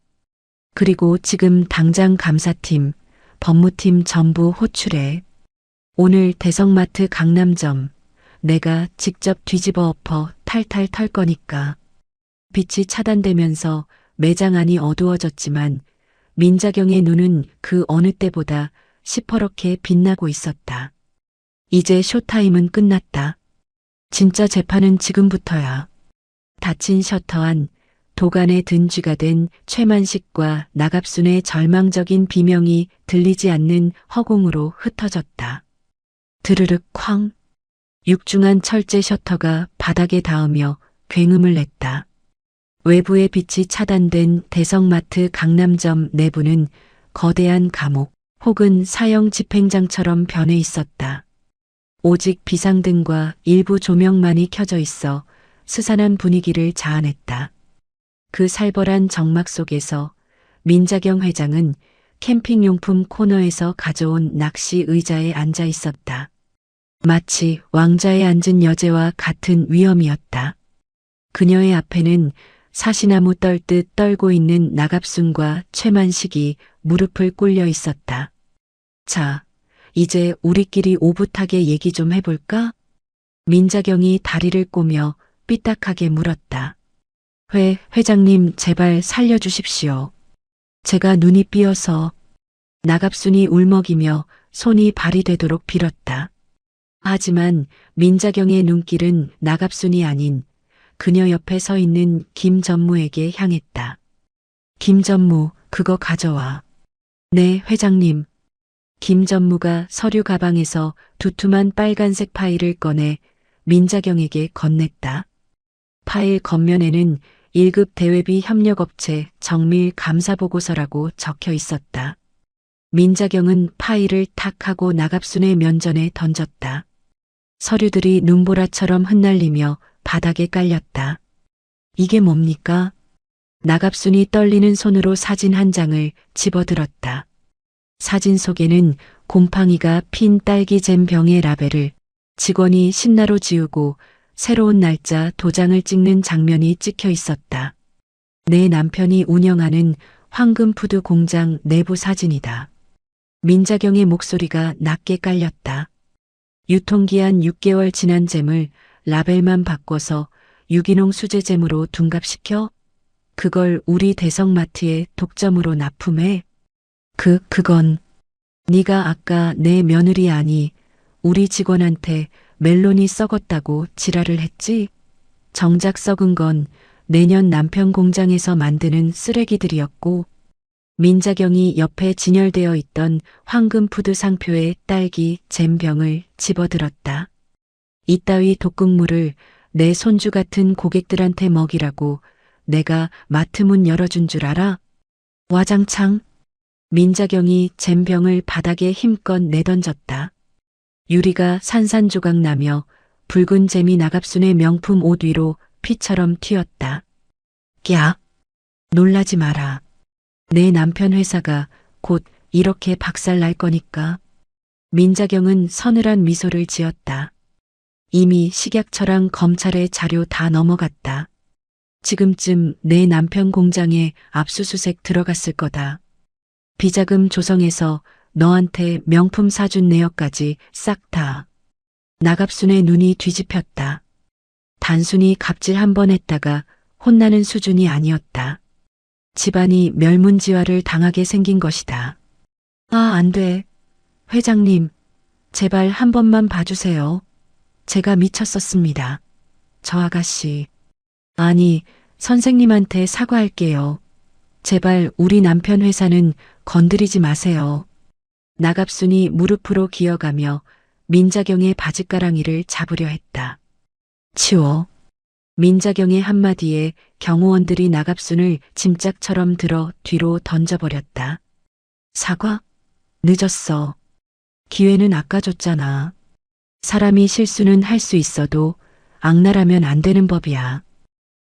그리고 지금 당장 감사팀, 법무팀 전부 호출해. 오늘 대성마트 강남점 내가 직접 뒤집어 엎어 탈탈 털 거니까. 빛이 차단되면서 매장 안이 어두워졌지만 민자경의 눈은 그 어느 때보다 시퍼렇게 빛나고 있었다. 이제 쇼타임은 끝났다. 진짜 재판은 지금부터야. 닫힌 셔터 안 도간에 든 쥐가 된 최만식과 나갑순의 절망적인 비명이 들리지 않는 허공으로 흩어졌다. 드르륵 쾅. 육중한 철제 셔터가 바닥에 닿으며 굉음을 냈다. 외부의 빛이 차단된 대성마트 강남점 내부는 거대한 감옥 혹은 사형 집행장처럼 변해 있었다. 오직 비상등과 일부 조명만이 켜져 있어 스산한 분위기를 자아냈다. 그 살벌한 정막 속에서 민자경 회장은 캠핑용품 코너에서 가져온 낚시 의자에 앉아 있었다. 마치 왕좌에 앉은 여제와 같은 위엄이었다. 그녀의 앞에는 사시나무 떨듯 떨고 있는 나갑순과 최만식이 무릎을 꿇려 있었다. 자, 이제 우리끼리 오붓하게 얘기 좀 해볼까? 민자경이 다리를 꼬며 삐딱하게 물었다. 회장님 제발 살려주십시오. 제가 눈이 삐어서. 나갑순이 울먹이며 손이 발이 되도록 빌었다. 하지만 민자경의 눈길은 나갑순이 아닌 그녀 옆에 서 있는 김전무에게 향했다. 김전무, 그거 가져와. 네, 회장님. 김전무가 서류 가방에서 두툼한 빨간색 파일을 꺼내 민자경에게 건넸다. 파일 겉면에는 1급 대외비 협력업체 정밀 감사보고서라고 적혀 있었다. 민자경은 파일을 탁 하고 나갑순의 면전에 던졌다. 서류들이 눈보라처럼 흩날리며 바닥에 깔렸다. 이게 뭡니까? 나갑순이 떨리는 손으로 사진 한 장을 집어들었다. 사진 속에는 곰팡이가 핀 딸기잼 병의 라벨을 직원이 신나로 지우고 새로운 날짜 도장을 찍는 장면이 찍혀 있었다. 내 남편이 운영하는 황금푸드 공장 내부 사진이다. 민자경의 목소리가 낮게 깔렸다. 유통기한 6개월 지난 잼을 라벨만 바꿔서 유기농 수제잼으로 둔갑시켜? 그걸 우리 대성마트에 독점으로 납품해? 그건 네가 아까 내 며느리 아니 우리 직원한테 멜론이 썩었다고 지랄을 했지? 정작 썩은 건 내년 남편 공장에서 만드는 쓰레기들이었고 민자경이 옆에 진열되어 있던 황금푸드 상표의 딸기 잼병을 집어들었다. 이따위 독극물을 내 손주 같은 고객들한테 먹이라고 내가 마트 문 열어준 줄 알아? 와장창. 민자경이 잼병을 바닥에 힘껏 내던졌다. 유리가 산산조각 나며 붉은 잼이 나갑순의 명품 옷 위로 피처럼 튀었다. 야! 놀라지 마라. 내 남편 회사가 곧 이렇게 박살 날 거니까. 민자경은 서늘한 미소를 지었다. 이미 식약처랑 검찰의 자료 다 넘어갔다. 지금쯤 내 남편 공장에 압수수색 들어갔을 거다. 비자금 조성해서 너한테 명품 사준 내역까지 싹 다. 나갑순의 눈이 뒤집혔다. 단순히 갑질 한 번 했다가 혼나는 수준이 아니었다. 집안이 멸문지화를 당하게 생긴 것이다. 아, 안 돼. 회장님, 제발 한 번만 봐주세요. 제가 미쳤었습니다. 저 아가씨. 아니, 선생님한테 사과할게요. 제발 우리 남편 회사는 건드리지 마세요. 나갑순이 무릎으로 기어가며 민자경의 바짓가랑이를 잡으려 했다. 치워. 민자경의 한마디에 경호원들이 나갑순을 짐짝처럼 들어 뒤로 던져버렸다. 사과? 늦었어. 기회는 아까 줬잖아. 사람이 실수는 할 수 있어도 악랄하면 안 되는 법이야.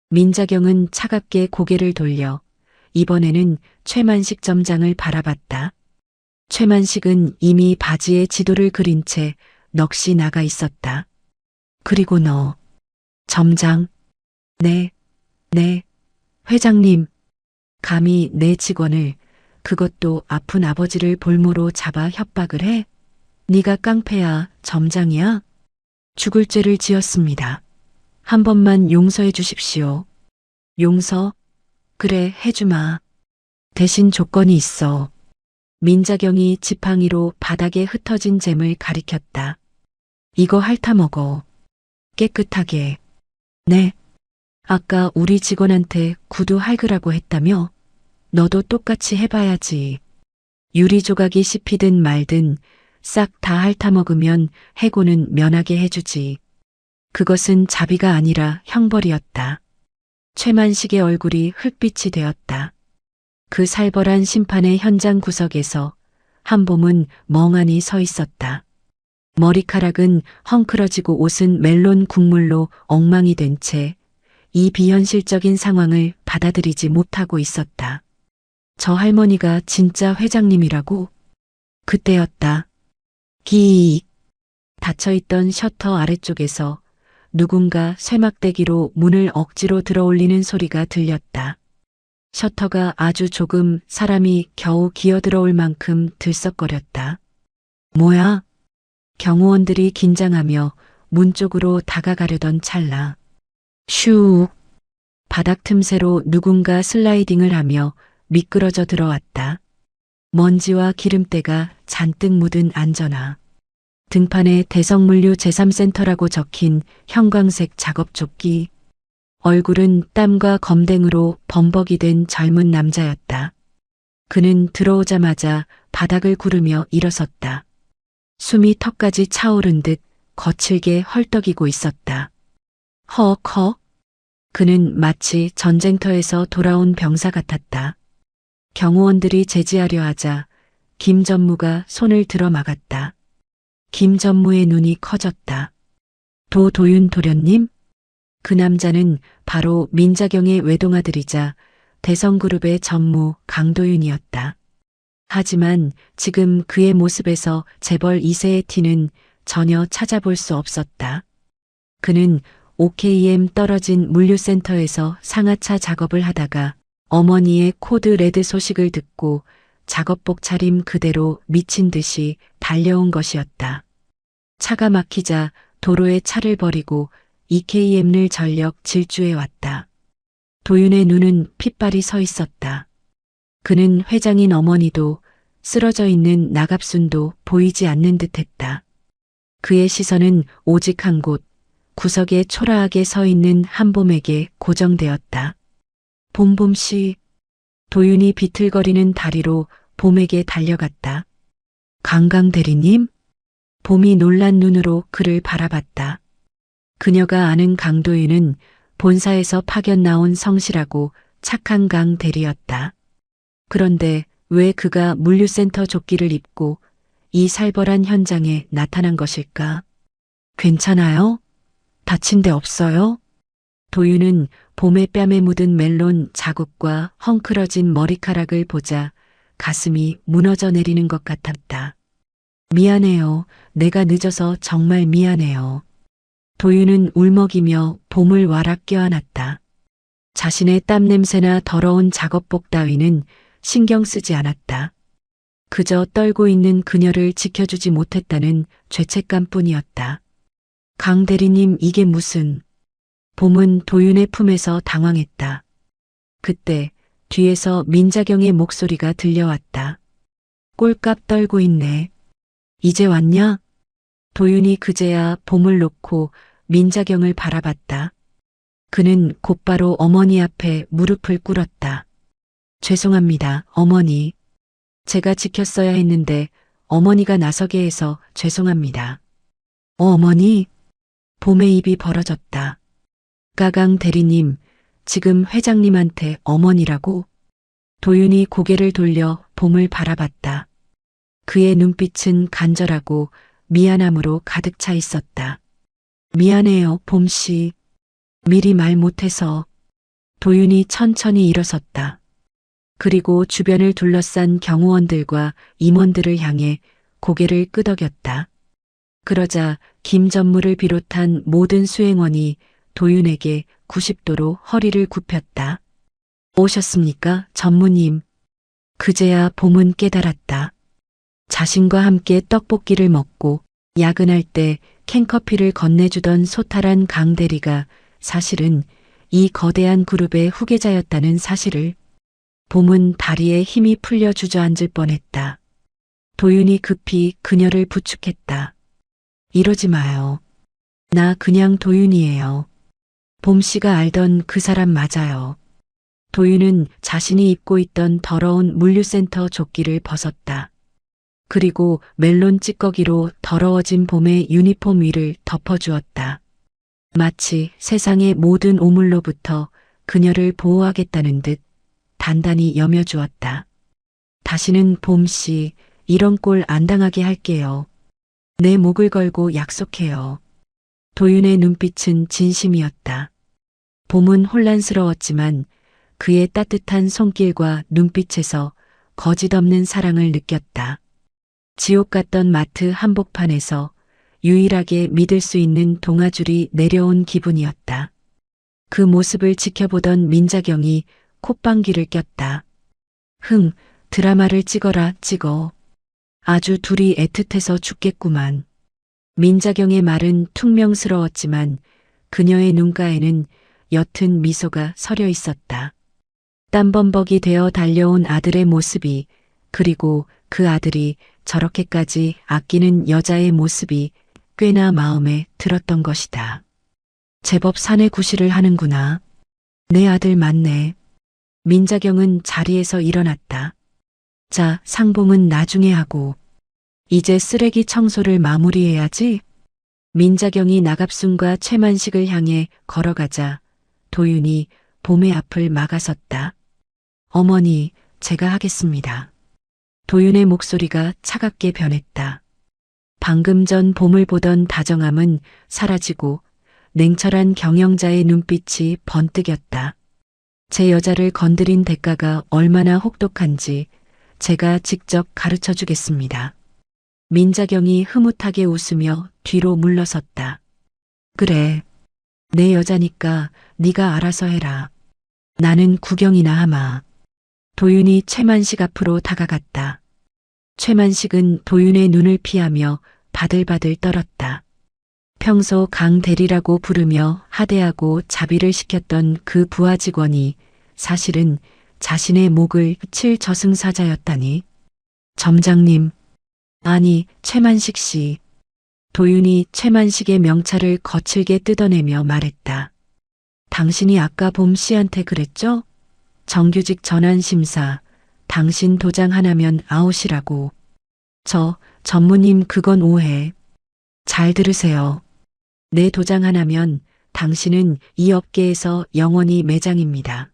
민자경은 차갑게 고개를 돌려 이번에는 최만식 점장을 바라봤다. 최만식은 이미 바지에 지도를 그린 채 넋이 나가 있었다. 그리고 너, 점장. 네, 회장님. 감히 내 직원을, 그것도 아픈 아버지를 볼모로 잡아 협박을 해? 네가 깡패야, 점장이야? 죽을 죄를 지었습니다. 한 번만 용서해 주십시오. 용서? 그래, 해주마. 대신 조건이 있어. 민자경이 지팡이로 바닥에 흩어진 잼을 가리켰다. 이거 핥아 먹어. 깨끗하게. 네. 아까 우리 직원한테 구두 핥으라고 했다며? 너도 똑같이 해봐야지. 유리 조각이 씹히든 말든 싹 다 핥아 먹으면 해고는 면하게 해주지. 그것은 자비가 아니라 형벌이었다. 최만식의 얼굴이 흙빛이 되었다. 그 살벌한 심판의 현장 구석에서 한봄은 멍하니 서 있었다. 머리카락은 헝클어지고 옷은 멜론 국물로 엉망이 된 채 이 비현실적인 상황을 받아들이지 못하고 있었다. 저 할머니가 진짜 회장님이라고? 그때였다. 기익. 닫혀있던 셔터 아래쪽에서 누군가 쇠막대기로 문을 억지로 들어올리는 소리가 들렸다. 셔터가 아주 조금 사람이 겨우 기어들어올 만큼 들썩거렸다. 뭐야? 경호원들이 긴장하며 문 쪽으로 다가가려던 찰나. 슈. 바닥 틈새로 누군가 슬라이딩을 하며 미끄러져 들어왔다. 먼지와 기름때가 잔뜩 묻은 안전화. 등판에 대성물류 제3센터라고 적힌 형광색 작업조끼. 얼굴은 땀과 검댕으로 범벅이 된 젊은 남자였다. 그는 들어오자마자 바닥을 구르며 일어섰다. 숨이 턱까지 차오른 듯 거칠게 헐떡이고 있었다. 헉헉. 그는 마치 전쟁터에서 돌아온 병사 같았다. 경호원들이 제지하려 하자 김 전무가 손을 들어 막았다. 김 전무의 눈이 커졌다. 도윤 도련님? 그 남자는 바로 민자경의 외동아들이자 대성그룹의 전무 강도윤이었다. 하지만 지금 그의 모습에서 재벌 2세의 티는 전혀 찾아볼 수 없었다. 그는 OKM 떨어진 물류센터에서 상하차 작업을 하다가 어머니의 코드 레드 소식을 듣고 작업복 차림 그대로 미친 듯이 달려온 것이었다. 차가 막히자 도로에 차를 버리고 EKM을 전력 질주해 왔다. 도윤의 눈은 핏발이 서 있었다. 그는 회장인 어머니도 쓰러져 있는 나갑순도 보이지 않는 듯했다. 그의 시선은 오직 한 곳, 구석에 초라하게 서 있는 한봄에게 고정되었다. 봄씨. 도윤이 비틀거리는 다리로 봄에게 달려갔다. 강강 대리님? 봄이 놀란 눈으로 그를 바라봤다. 그녀가 아는 강도윤은 본사에서 파견 나온 성실하고 착한 강 대리였다. 그런데 왜 그가 물류센터 조끼를 입고 이 살벌한 현장에 나타난 것일까? 괜찮아요? 다친 데 없어요? 도윤은 봄의 뺨에 묻은 멜론 자국과 헝클어진 머리카락을 보자 가슴이 무너져 내리는 것 같았다. 미안해요. 내가 늦어서 정말 미안해요. 도윤은 울먹이며 봄을 와락 껴안았다. 자신의 땀 냄새나 더러운 작업복 따위는 신경 쓰지 않았다. 그저 떨고 있는 그녀를 지켜주지 못했다는 죄책감뿐이었다. 강 대리님 이게 무슨... 봄은 도윤의 품에서 당황했다. 그때 뒤에서 민자경의 목소리가 들려왔다. 꼴값 떨고 있네. 이제 왔냐? 도윤이 그제야 봄을 놓고 민자경을 바라봤다. 그는 곧바로 어머니 앞에 무릎을 꿇었다. 죄송합니다, 어머니. 제가 지켰어야 했는데 어머니가 나서게 해서 죄송합니다. 어머니? 봄의 입이 벌어졌다. 가강 대리님, 지금 회장님한테 어머니라고? 도윤이 고개를 돌려 봄을 바라봤다. 그의 눈빛은 간절하고 미안함으로 가득 차 있었다. 미안해요, 봄씨. 미리 말 못해서. 도윤이 천천히 일어섰다. 그리고 주변을 둘러싼 경호원들과 임원들을 향해 고개를 끄덕였다. 그러자 김 전무를 비롯한 모든 수행원이 도윤에게 90도로 허리를 굽혔다. 오셨습니까, 전무님? 그제야 봄은 깨달았다. 자신과 함께 떡볶이를 먹고 야근할 때 캔커피를 건네주던 소탈한 강 대리가 사실은 이 거대한 그룹의 후계자였다는 사실을. 봄은 다리에 힘이 풀려 주저앉을 뻔했다. 도윤이 급히 그녀를 부축했다. 이러지 마요. 나 그냥 도윤이에요. 봄씨가 알던 그 사람 맞아요. 도윤은 자신이 입고 있던 더러운 물류센터 조끼를 벗었다. 그리고 멜론 찌꺼기로 더러워진 봄의 유니폼 위를 덮어주었다. 마치 세상의 모든 오물로부터 그녀를 보호하겠다는 듯 단단히 여며주었다. 다시는 봄씨, 이런 꼴 안 당하게 할게요. 내 목을 걸고 약속해요. 도윤의 눈빛은 진심이었다. 봄은 혼란스러웠지만 그의 따뜻한 손길과 눈빛에서 거짓없는 사랑을 느꼈다. 지옥 같던 마트 한복판에서 유일하게 믿을 수 있는 동아줄이 내려온 기분이었다. 그 모습을 지켜보던 민자경이 콧방귀를 꼈다. 드라마를 찍어라, 찍어. 아주 둘이 애틋해서 죽겠구만. 민자경의 말은 퉁명스러웠지만 그녀의 눈가에는 옅은 미소가 서려 있었다. 땀범벅이 되어 달려온 아들의 모습이, 그리고 그 아들이 저렇게까지 아끼는 여자의 모습이 꽤나 마음에 들었던 것이다. 제법 사내 구실을 하는구나. 내 아들 맞네. 민자경은 자리에서 일어났다. 자, 상봉은 나중에 하고. 이제 쓰레기 청소를 마무리해야지. 민자경이 나갑순과 최만식을 향해 걸어가자 도윤이 봄의 앞을 막아섰다. 어머니, 제가 하겠습니다. 도윤의 목소리가 차갑게 변했다. 방금 전 봄을 보던 다정함은 사라지고 냉철한 경영자의 눈빛이 번뜩였다. 제 여자를 건드린 대가가 얼마나 혹독한지 제가 직접 가르쳐 주겠습니다. 민자경이 흐뭇하게 웃으며 뒤로 물러섰다. 그래, 내 여자니까 네가 알아서 해라. 나는 구경이나 하마. 도윤이 최만식 앞으로 다가갔다. 최만식은 도윤의 눈을 피하며 바들바들 떨었다. 평소 강 대리라고 부르며 하대하고 자비를 시켰던 그 부하 직원이 사실은 자신의 목을 칠 저승사자였다니. 점장님, 아니 최만식 씨. 도윤이 최만식의 명찰을 거칠게 뜯어내며 말했다. 당신이 아까 봄 씨한테 그랬죠? 정규직 전환심사, 당신 도장 하나면 아웃이라고. 전무님 그건 오해. 잘 들으세요. 내 도장 하나면 당신은 이 업계에서 영원히 매장입니다.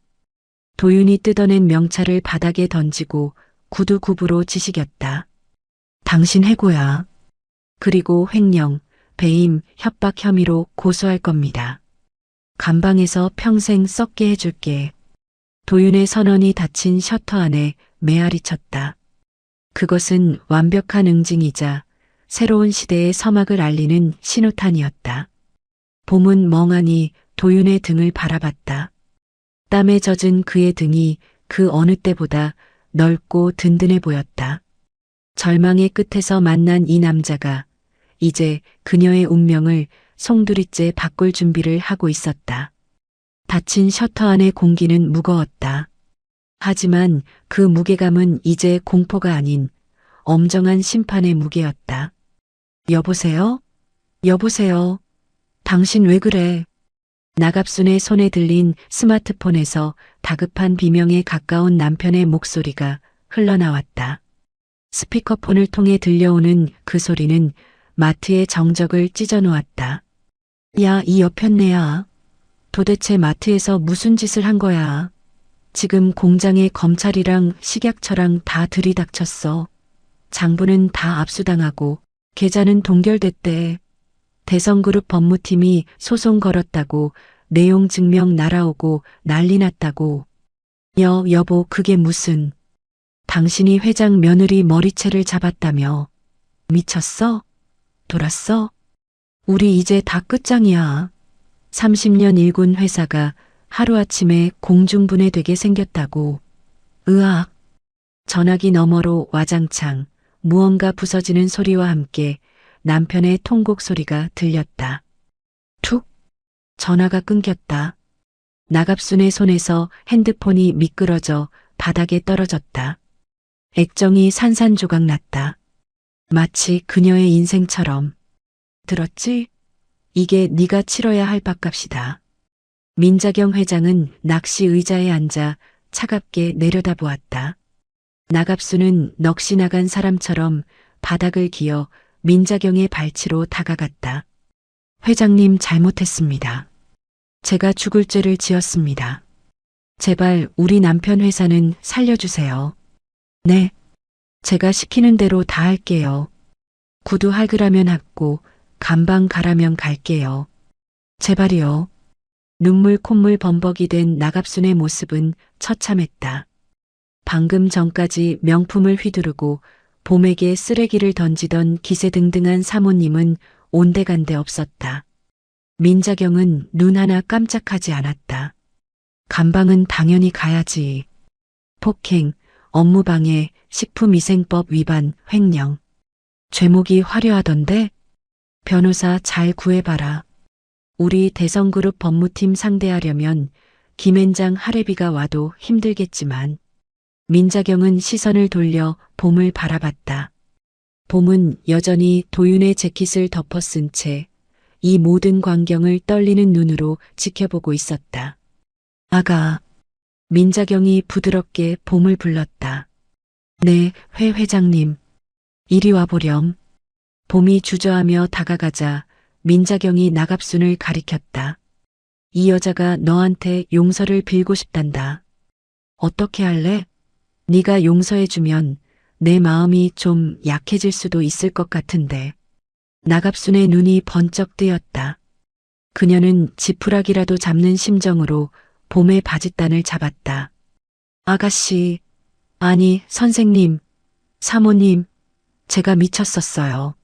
도윤이 뜯어낸 명찰을 바닥에 던지고 구두굽으로 지시겼다. 당신 해고야. 그리고 횡령, 배임, 협박 혐의로 고소할 겁니다. 감방에서 평생 썩게 해줄게. 도윤의 선언이 닫힌 셔터 안에 메아리 쳤다. 그것은 완벽한 응징이자 새로운 시대의 서막을 알리는 신호탄이었다. 봄은 멍하니 도윤의 등을 바라봤다. 땀에 젖은 그의 등이 그 어느 때보다 넓고 든든해 보였다. 절망의 끝에서 만난 이 남자가 이제 그녀의 운명을 송두리째 바꿀 준비를 하고 있었다. 닫힌 셔터 안의 공기는 무거웠다. 하지만 그 무게감은 이제 공포가 아닌 엄정한 심판의 무게였다. 여보세요? 여보세요? 당신 왜 그래? 나갑순의 손에 들린 스마트폰에서 다급한 비명에 가까운 남편의 목소리가 흘러나왔다. 스피커폰을 통해 들려오는 그 소리는 마트의 정적을 찢어놓았다. 야, 이 여편네야. 도대체 마트에서 무슨 짓을 한 거야? 지금 공장에 검찰이랑 식약처랑 다 들이닥쳤어. 장부는 다 압수당하고 계좌는 동결됐대. 대성그룹 법무팀이 소송 걸었다고 내용 증명 날아오고 난리 났다고. 여보, 그게 무슨. 당신이 회장 며느리 머리채를 잡았다며. 미쳤어? 돌았어? 우리 이제 다 끝장이야. 30년 일군 회사가 하루아침에 공중분해되게 생겼다고. 으악. 전화기 너머로 와장창 무언가 부서지는 소리와 함께 남편의 통곡 소리가 들렸다. 툭. 전화가 끊겼다. 나갑순의 손에서 핸드폰이 미끄러져 바닥에 떨어졌다. 액정이 산산조각 났다. 마치 그녀의 인생처럼. 들었지? 이게 네가 치러야 할 밥값이다. 민자경 회장은 낚시 의자에 앉아 차갑게 내려다보았다. 나갑수는 넋이 나간 사람처럼 바닥을 기어 민자경의 발치로 다가갔다. 회장님 잘못했습니다. 제가 죽을 죄를 지었습니다. 제발 우리 남편 회사는 살려주세요. 네. 제가 시키는 대로 다 할게요. 구두 할그라면 할고 감방 가라면 갈게요. 제발이요. 눈물 콧물 범벅이 된 나갑순의 모습은 처참했다. 방금 전까지 명품을 휘두르고 봄에게 쓰레기를 던지던 기세등등한 사모님은 온데간데 없었다. 민자경은 눈 하나 깜짝하지 않았다. 감방은 당연히 가야지. 폭행, 업무방해, 식품위생법 위반, 횡령. 죄목이 화려하던데? 변호사 잘 구해봐라. 우리 대성그룹 법무팀 상대하려면 김앤장 할애비가 와도 힘들겠지만 민자경은 시선을 돌려 봄을 바라봤다. 봄은 여전히 도윤의 재킷을 덮어 쓴 채 이 모든 광경을 떨리는 눈으로 지켜보고 있었다. 아가. 민자경이 부드럽게 봄을 불렀다. 네, 회 회장님. 이리 와보렴. 봄이 주저하며 다가가자 민자경이 나갑순을 가리켰다. 이 여자가 너한테 용서를 빌고 싶단다. 어떻게 할래? 네가 용서해주면 내 마음이 좀 약해질 수도 있을 것 같은데. 나갑순의 눈이 번쩍 뜨였다. 그녀는 지푸라기라도 잡는 심정으로 봄의 바짓단을 잡았다. 아가씨, 아니 선생님, 사모님, 제가 미쳤었어요.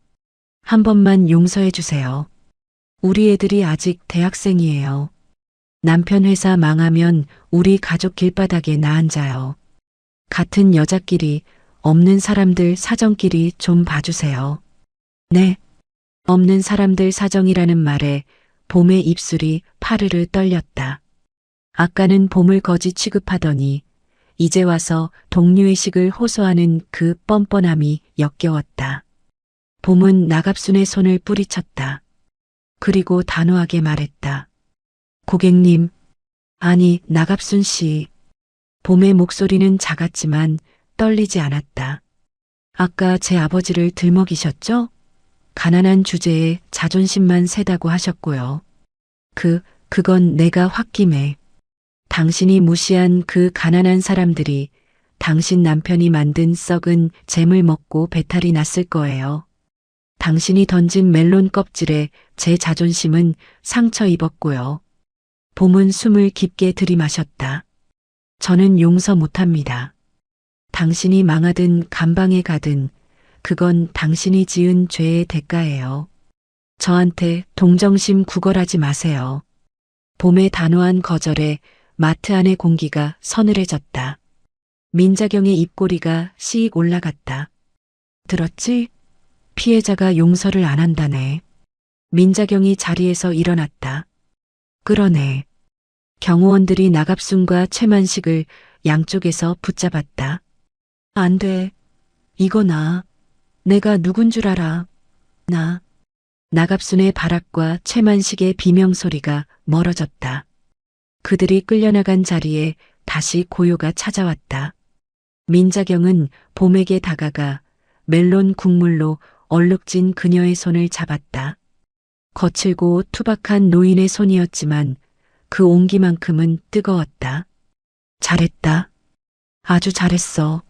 한 번만 용서해 주세요. 우리 애들이 아직 대학생이에요. 남편 회사 망하면 우리 가족 길바닥에 나앉아요. 같은 여자끼리 없는 사람들 사정끼리 좀 봐주세요. 네. 없는 사람들 사정이라는 말에 봄의 입술이 파르르 떨렸다. 아까는 봄을 거지 취급하더니 이제 와서 동료의식을 호소하는 그 뻔뻔함이 역겨웠다. 봄은 나갑순의 손을 뿌리쳤다. 그리고 단호하게 말했다. 고객님, 아니 나갑순 씨. 봄의 목소리는 작았지만 떨리지 않았다. 아까 제 아버지를 들먹이셨죠? 가난한 주제에 자존심만 세다고 하셨고요. 그건 내가 홧김에. 당신이 무시한 그 가난한 사람들이 당신 남편이 만든 썩은 잼을 먹고 배탈이 났을 거예요. 당신이 던진 멜론 껍질에 제 자존심은 상처 입었고요. 봄은 숨을 깊게 들이마셨다. 저는 용서 못합니다. 당신이 망하든 감방에 가든 그건 당신이 지은 죄의 대가예요. 저한테 동정심 구걸하지 마세요. 봄의 단호한 거절에 마트 안의 공기가 서늘해졌다. 민자경의 입꼬리가 씩 올라갔다. 들었지? 피해자가 용서를 안 한다네. 민자경이 자리에서 일어났다. 그러네. 경호원들이 나갑순과 최만식을 양쪽에서 붙잡았다. 안 돼. 이거 내가 누군 줄 알아. 나갑순의 발악과 최만식의 비명소리가 멀어졌다. 그들이 끌려나간 자리에 다시 고요가 찾아왔다. 민자경은 봄에게 다가가 멜론 국물로 얼룩진 그녀의 손을 잡았다. 거칠고 투박한 노인의 손이었지만 그 온기만큼은 뜨거웠다. 잘했다. 아주 잘했어.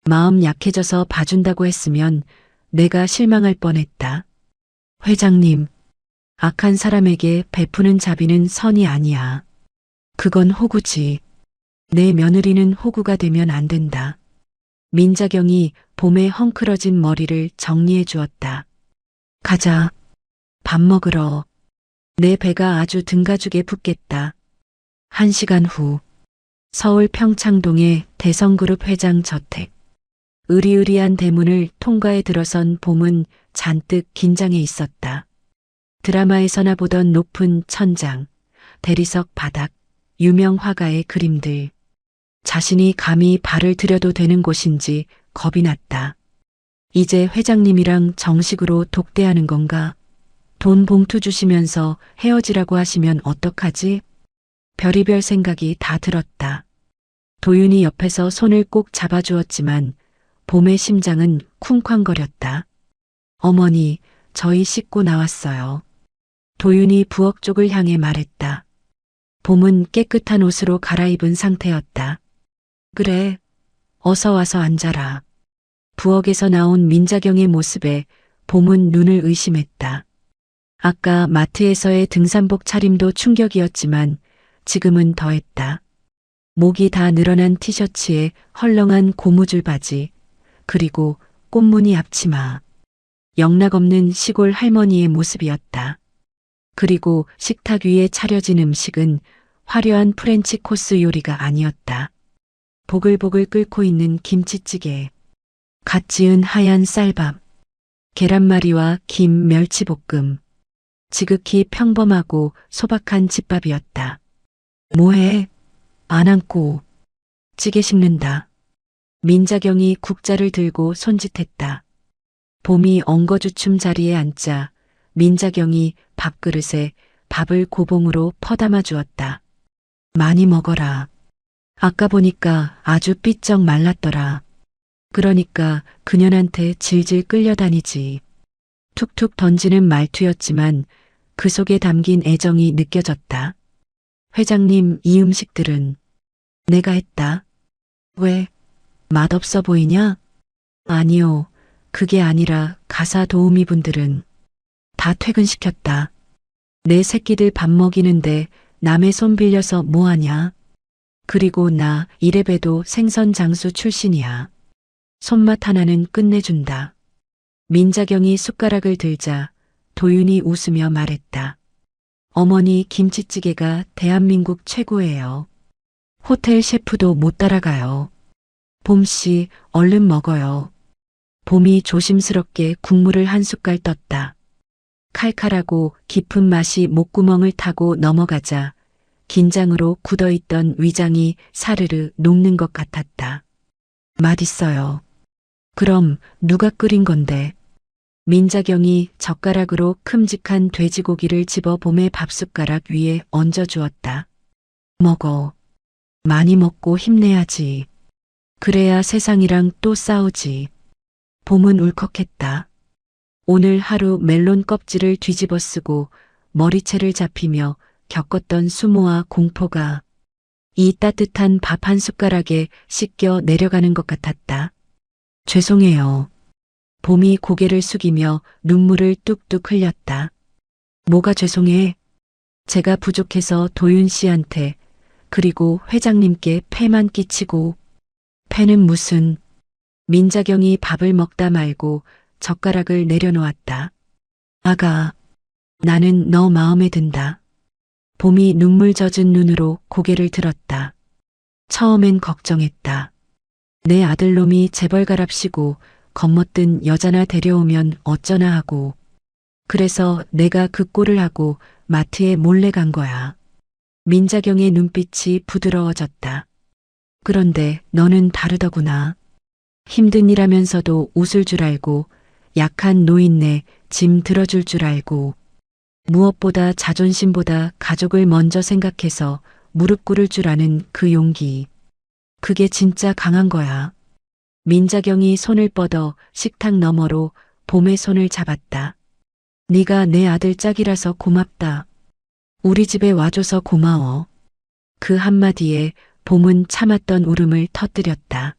마음 약해져서 봐준다고 했으면 내가 실망할 뻔했다. 회장님, 악한 사람에게 베푸는 자비는 선이 아니야. 그건 호구지. 내 며느리는 호구가 되면 안 된다. 민자경이 봄에 헝클어진 머리를 정리해 주었다. 가자. 밥 먹으러. 내 배가 아주 등가죽에 붙겠다. 1시간 후. 서울 평창동의 대성그룹 회장 저택. 으리으리한 대문을 통과해 들어선 봄은 잔뜩 긴장해 있었다. 드라마에서나 보던 높은 천장, 대리석 바닥, 유명 화가의 그림들. 자신이 감히 발을 들여도 되는 곳인지 겁이 났다. 이제 회장님이랑 정식으로 독대하는 건가? 돈 봉투 주시면서 헤어지라고 하시면 어떡하지? 별의별 생각이 다 들었다. 도윤이 옆에서 손을 꼭 잡아주었지만 봄의 심장은 쿵쾅거렸다. 어머니, 저희 씻고 나왔어요. 도윤이 부엌 쪽을 향해 말했다. 봄은 깨끗한 옷으로 갈아입은 상태였다. 그래, 어서 와서 앉아라. 부엌에서 나온 민자경의 모습에 봄은 눈을 의심했다. 아까 마트에서의 등산복 차림도 충격이었지만 지금은 더했다. 목이 다 늘어난 티셔츠에 헐렁한 고무줄 바지, 그리고 꽃무늬 앞치마. 영락없는 시골 할머니의 모습이었다. 그리고 식탁 위에 차려진 음식은 화려한 프렌치 코스 요리가 아니었다. 보글보글 끓고 있는 김치찌개, 갓 지은 하얀 쌀밥, 계란말이와 김 멸치볶음, 지극히 평범하고 소박한 집밥이었다. 뭐해? 안 앉고. 찌개 식는다. 민자경이 국자를 들고 손짓했다. 봄이 엉거주춤 자리에 앉자 민자경이 밥그릇에 밥을 고봉으로 퍼담아 주었다. 많이 먹어라. 아까 보니까 아주 삐쩍 말랐더라. 그러니까 그년한테 질질 끌려다니지. 툭툭 던지는 말투였지만 그 속에 담긴 애정이 느껴졌다. 회장님, 이 음식들은 내가 했다. 왜? 맛없어 보이냐? 아니요. 그게 아니라 가사 도우미 분들은 다 퇴근시켰다. 내 새끼들 밥 먹이는데 남의 손 빌려서 뭐하냐? 그리고 나 이래봬도 생선 장수 출신이야. 손맛 하나는 끝내준다. 민자경이 숟가락을 들자 도윤이 웃으며 말했다. 어머니 김치찌개가 대한민국 최고예요. 호텔 셰프도 못 따라가요. 봄씨, 얼른 먹어요. 봄이 조심스럽게 국물을 한 숟갈 떴다. 칼칼하고 깊은 맛이 목구멍을 타고 넘어가자 긴장으로 굳어있던 위장이 사르르 녹는 것 같았다. 맛있어요. 그럼 누가 끓인 건데? 민자경이 젓가락으로 큼직한 돼지고기를 집어 봄의 밥숟가락 위에 얹어주었다. 먹어. 많이 먹고 힘내야지. 그래야 세상이랑 또 싸우지. 봄은 울컥했다. 오늘 하루 멜론 껍질을 뒤집어 쓰고 머리채를 잡히며 겪었던 수모와 공포가 이 따뜻한 밥 한 숟가락에 씻겨 내려가는 것 같았다. 죄송해요. 봄이 고개를 숙이며 눈물을 뚝뚝 흘렸다. 뭐가 죄송해? 제가 부족해서 도윤 씨한테 그리고 회장님께 폐만 끼치고. 폐는 무슨. 민자경이 밥을 먹다 말고 젓가락을 내려놓았다. 아가, 나는 너 마음에 든다. 봄이 눈물 젖은 눈으로 고개를 들었다. 처음엔 걱정했다. 내 아들놈이 재벌가랍시고 겉멋든 여자나 데려오면 어쩌나 하고. 그래서 내가 그 꼴을 하고 마트에 몰래 간 거야. 민자경의 눈빛이 부드러워졌다. 그런데 너는 다르더구나. 힘든 일하면서도 웃을 줄 알고 약한 노인네 짐 들어줄 줄 알고 무엇보다 자존심보다 가족을 먼저 생각해서 무릎 꿇을 줄 아는 그 용기. 그게 진짜 강한 거야. 민자경이 손을 뻗어 식탁 너머로 봄의 손을 잡았다. 네가 내 아들 짝이라서 고맙다. 우리 집에 와줘서 고마워. 그 한마디에 봄은 참았던 울음을 터뜨렸다.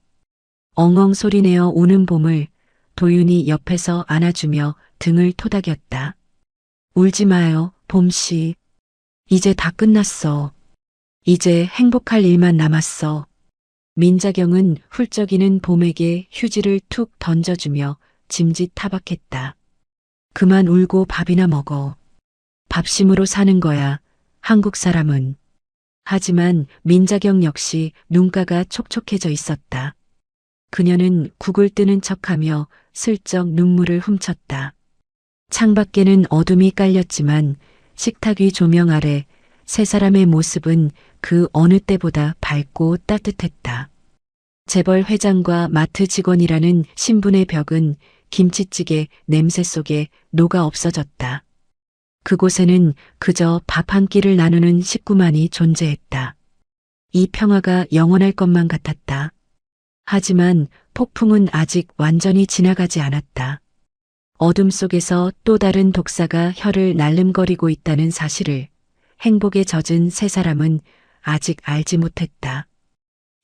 엉엉 소리내어 우는 봄을 도윤이 옆에서 안아주며 등을 토닥였다. 울지 마요, 봄씨. 이제 다 끝났어. 이제 행복할 일만 남았어. 민자경은 훌쩍이는 봄에게 휴지를 툭 던져주며 짐짓 타박했다. 그만 울고 밥이나 먹어. 밥심으로 사는 거야, 한국 사람은. 하지만 민자경 역시 눈가가 촉촉해져 있었다. 그녀는 국을 뜨는 척하며 슬쩍 눈물을 훔쳤다. 창밖에는 어둠이 깔렸지만 식탁 위 조명 아래 세 사람의 모습은 그 어느 때보다 밝고 따뜻했다. 재벌 회장과 마트 직원이라는 신분의 벽은 김치찌개 냄새 속에 녹아 없어졌다. 그곳에는 그저 밥 한 끼를 나누는 식구만이 존재했다. 이 평화가 영원할 것만 같았다. 하지만 폭풍은 아직 완전히 지나가지 않았다. 어둠 속에서 또 다른 독사가 혀를 날름거리고 있다는 사실을 행복에 젖은 세 사람은 아직 알지 못했다.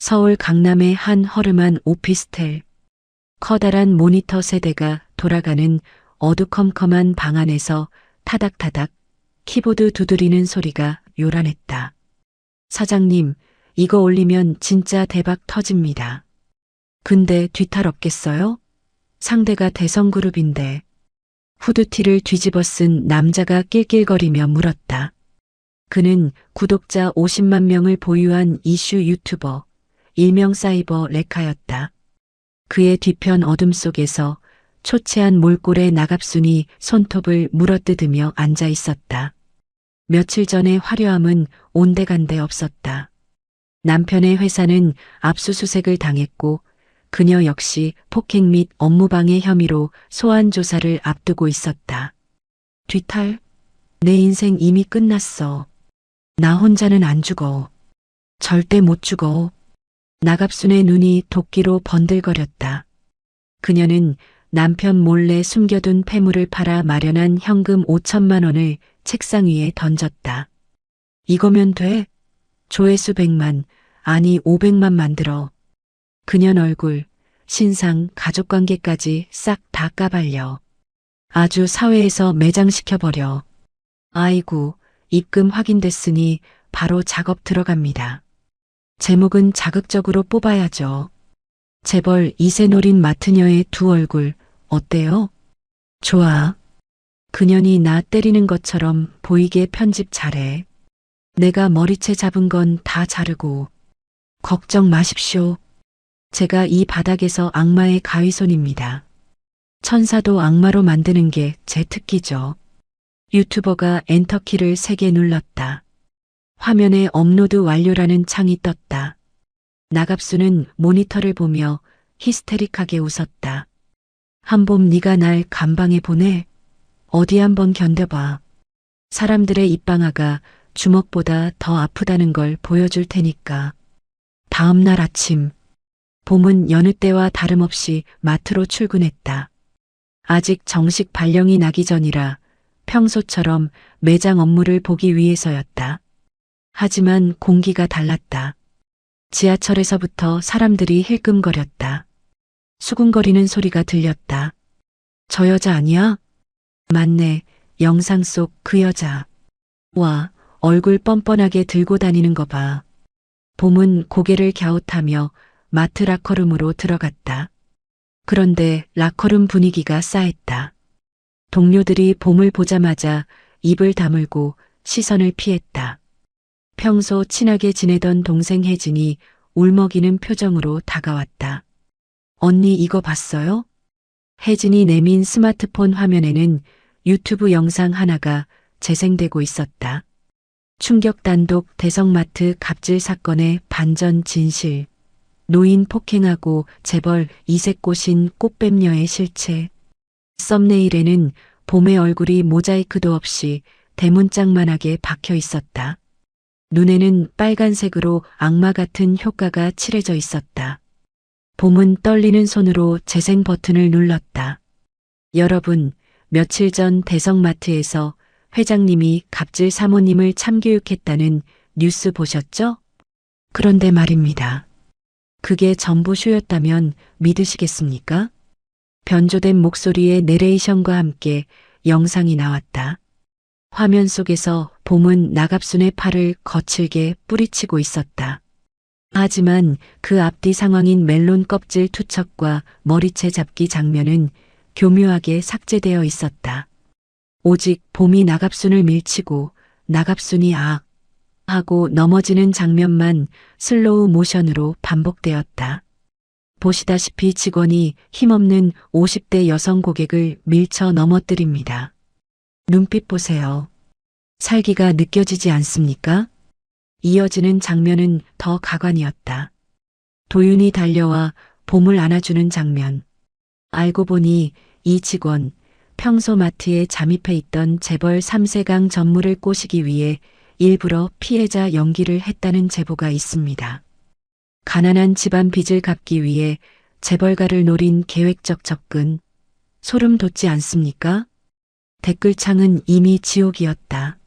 서울 강남의 한 허름한 오피스텔. 커다란 모니터 세대가 돌아가는 어두컴컴한 방 안에서 타닥타닥 키보드 두드리는 소리가 요란했다. 사장님, 이거 올리면 진짜 대박 터집니다. 근데 뒤탈 없겠어요? 상대가 대성그룹인데. 후드티를 뒤집어 쓴 남자가 낄낄거리며 물었다. 그는 구독자 50만 명을 보유한 이슈 유튜버, 일명 사이버 레카였다. 그의 뒤편 어둠 속에서 초췌한 몰골의 나갑순이 손톱을 물어뜯으며 앉아 있었다. 며칠 전의 화려함은 온데간데 없었다. 남편의 회사는 압수수색을 당했고 그녀 역시 폭행 및 업무방해 혐의로 소환 조사를 앞두고 있었다. 뒤탈? 내 인생 이미 끝났어. 나 혼자는 안 죽어. 절대 못 죽어. 나갑순의 눈이 도끼로 번들거렸다. 그녀는 남편 몰래 숨겨둔 폐물을 팔아 마련한 현금 5천만 원을 책상 위에 던졌다. 이거면 돼? 조회수 100만, 아니 500만 만들어. 그년 얼굴, 신상, 가족관계까지 싹 다 까발려. 아주 사회에서 매장시켜버려. 아이고, 입금 확인됐으니 바로 작업 들어갑니다. 제목은 자극적으로 뽑아야죠. 재벌 이세노린 마트녀의 두 얼굴, 어때요? 좋아. 그년이 나 때리는 것처럼 보이게 편집 잘해. 내가 머리채 잡은 건 다 자르고. 걱정 마십시오. 제가 이 바닥에서 악마의 가위손입니다. 천사도 악마로 만드는 게 제 특기죠. 유튜버가 엔터키를 3개 눌렀다. 화면에 업로드 완료라는 창이 떴다. 나갑수는 모니터를 보며 히스테릭하게 웃었다. 한봄 네가 날 감방에 보내? 어디 한번 견뎌봐. 사람들의 입방아가 주먹보다 더 아프다는 걸 보여줄 테니까. 다음 날 아침, 봄은 여느 때와 다름없이 마트로 출근했다. 아직 정식 발령이 나기 전이라 평소처럼 매장 업무를 보기 위해서였다. 하지만 공기가 달랐다. 지하철에서부터 사람들이 힐끔거렸다. 수군거리는 소리가 들렸다. 저 여자 아니야? 맞네, 영상 속 그 여자. 와, 얼굴 뻔뻔하게 들고 다니는 거 봐. 봄은 고개를 갸웃하며 마트 라커룸으로 들어갔다. 그런데 라커룸 분위기가 싸했다. 동료들이 봄을 보자마자 입을 다물고 시선을 피했다. 평소 친하게 지내던 동생 혜진이 울먹이는 표정으로 다가왔다. 언니 이거 봤어요? 혜진이 내민 스마트폰 화면에는 유튜브 영상 하나가 재생되고 있었다. 충격 단독 대성마트 갑질 사건의 반전 진실. 노인 폭행하고 재벌 이색 꼬신 꽃뱀녀의 실체. 썸네일에는 봄의 얼굴이 모자이크도 없이 대문짝만하게 박혀 있었다. 눈에는 빨간색으로 악마 같은 효과가 칠해져 있었다. 봄은 떨리는 손으로 재생 버튼을 눌렀다. 여러분, 며칠 전 대성마트에서 회장님이 갑질 사모님을 참교육했다는 뉴스 보셨죠? 그런데 말입니다. 그게 전부 쇼였다면 믿으시겠습니까? 변조된 목소리의 내레이션과 함께 영상이 나왔다. 화면 속에서 봄은 나갑순의 팔을 거칠게 뿌리치고 있었다. 하지만 그 앞뒤 상황인 멜론 껍질 투척과 머리채 잡기 장면은 교묘하게 삭제되어 있었다. 오직 봄이 나갑순을 밀치고 나갑순이 악 하고 넘어지는 장면만 슬로우 모션으로 반복되었다. 보시다시피 직원이 힘없는 50대 여성 고객을 밀쳐 넘어뜨립니다. 눈빛 보세요. 살기가 느껴지지 않습니까? 이어지는 장면은 더 가관이었다. 도윤이 달려와 봄을 안아주는 장면. 알고 보니 이 직원, 평소 마트에 잠입해 있던 재벌 3세강 전무를 꼬시기 위해 일부러 피해자 연기를 했다는 제보가 있습니다. 가난한 집안 빚을 갚기 위해 재벌가를 노린 계획적 접근. 소름 돋지 않습니까? 댓글창은 이미 지옥이었다.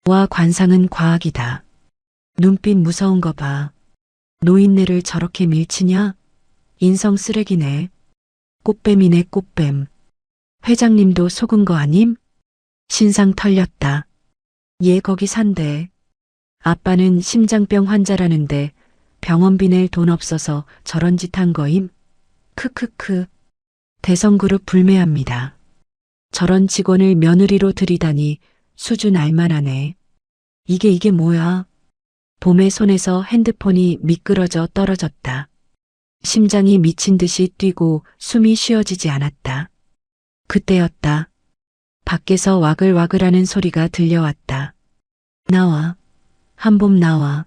와 관상은 과학이다. 눈빛 무서운 거 봐. 노인네를 저렇게 밀치냐? 인성 쓰레기네. 꽃뱀이네 꽃뱀. 회장님도 속은 거 아님? 신상 털렸다. 얘 거기 산대. 아빠는 심장병 환자라는데 병원비 낼 돈 없어서 저런 짓 한 거임? 크크크. 대성그룹 불매합니다. 저런 직원을 며느리로 들이다니 수준 알만하네. 이게 뭐야? 봄의 손에서 핸드폰이 미끄러져 떨어졌다. 심장이 미친 듯이 뛰고 숨이 쉬어지지 않았다. 그때였다. 밖에서 와글와글하는 소리가 들려왔다. 나와. 한봄 나와.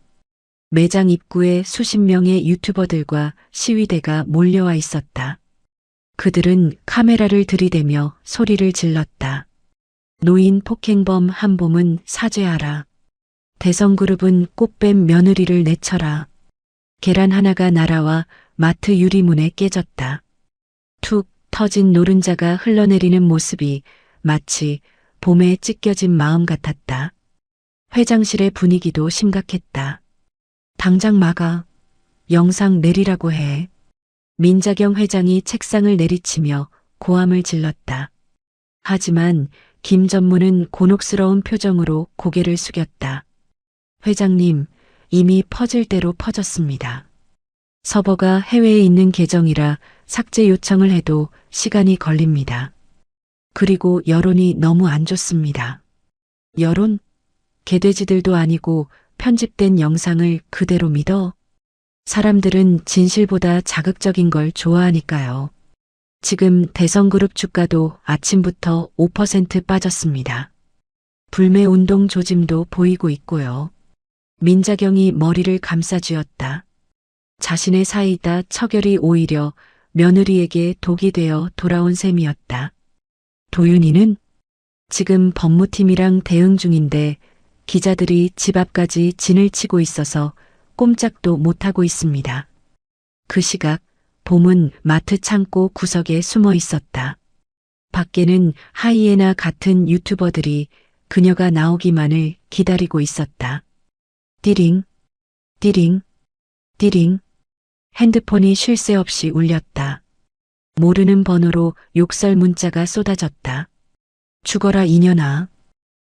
매장 입구에 수십 명의 유튜버들과 시위대가 몰려와 있었다. 그들은 카메라를 들이대며 소리를 질렀다. 노인 폭행범 한봄은 사죄하라. 대성그룹은 꽃뱀 며느리를 내쳐라. 계란 하나가 날아와 마트 유리문에 깨졌다. 툭 터진 노른자가 흘러내리는 모습이 마치 봄에 찢겨진 마음 같았다. 회장실의 분위기도 심각했다. 당장 막아. 영상 내리라고 해. 민자경 회장이 책상을 내리치며 고함을 질렀다. 하지만 김 전무는 곤혹스러운 표정으로 고개를 숙였다. 회장님, 이미 퍼질 대로 퍼졌습니다. 서버가 해외에 있는 계정이라 삭제 요청을 해도 시간이 걸립니다. 그리고 여론이 너무 안 좋습니다. 여론? 개돼지들도 아니고 편집된 영상을 그대로 믿어? 사람들은 진실보다 자극적인 걸 좋아하니까요. 지금 대성그룹 주가도 아침부터 5% 빠졌습니다. 불매운동 조짐도 보이고 있고요. 민자경이 머리를 감싸쥐었다. 자신의 사이다 처결이 오히려 며느리에게 독이 되어 돌아온 셈이었다. 도윤이는 지금 법무팀이랑 대응 중인데 기자들이 집 앞까지 진을 치고 있어서 꼼짝도 못하고 있습니다. 그 시각 봄은 마트 창고 구석에 숨어 있었다. 밖에는 하이에나 같은 유튜버들이 그녀가 나오기만을 기다리고 있었다. 띠링, 띠링, 띠링. 핸드폰이 쉴 새 없이 울렸다. 모르는 번호로 욕설 문자가 쏟아졌다. 죽어라 이년아.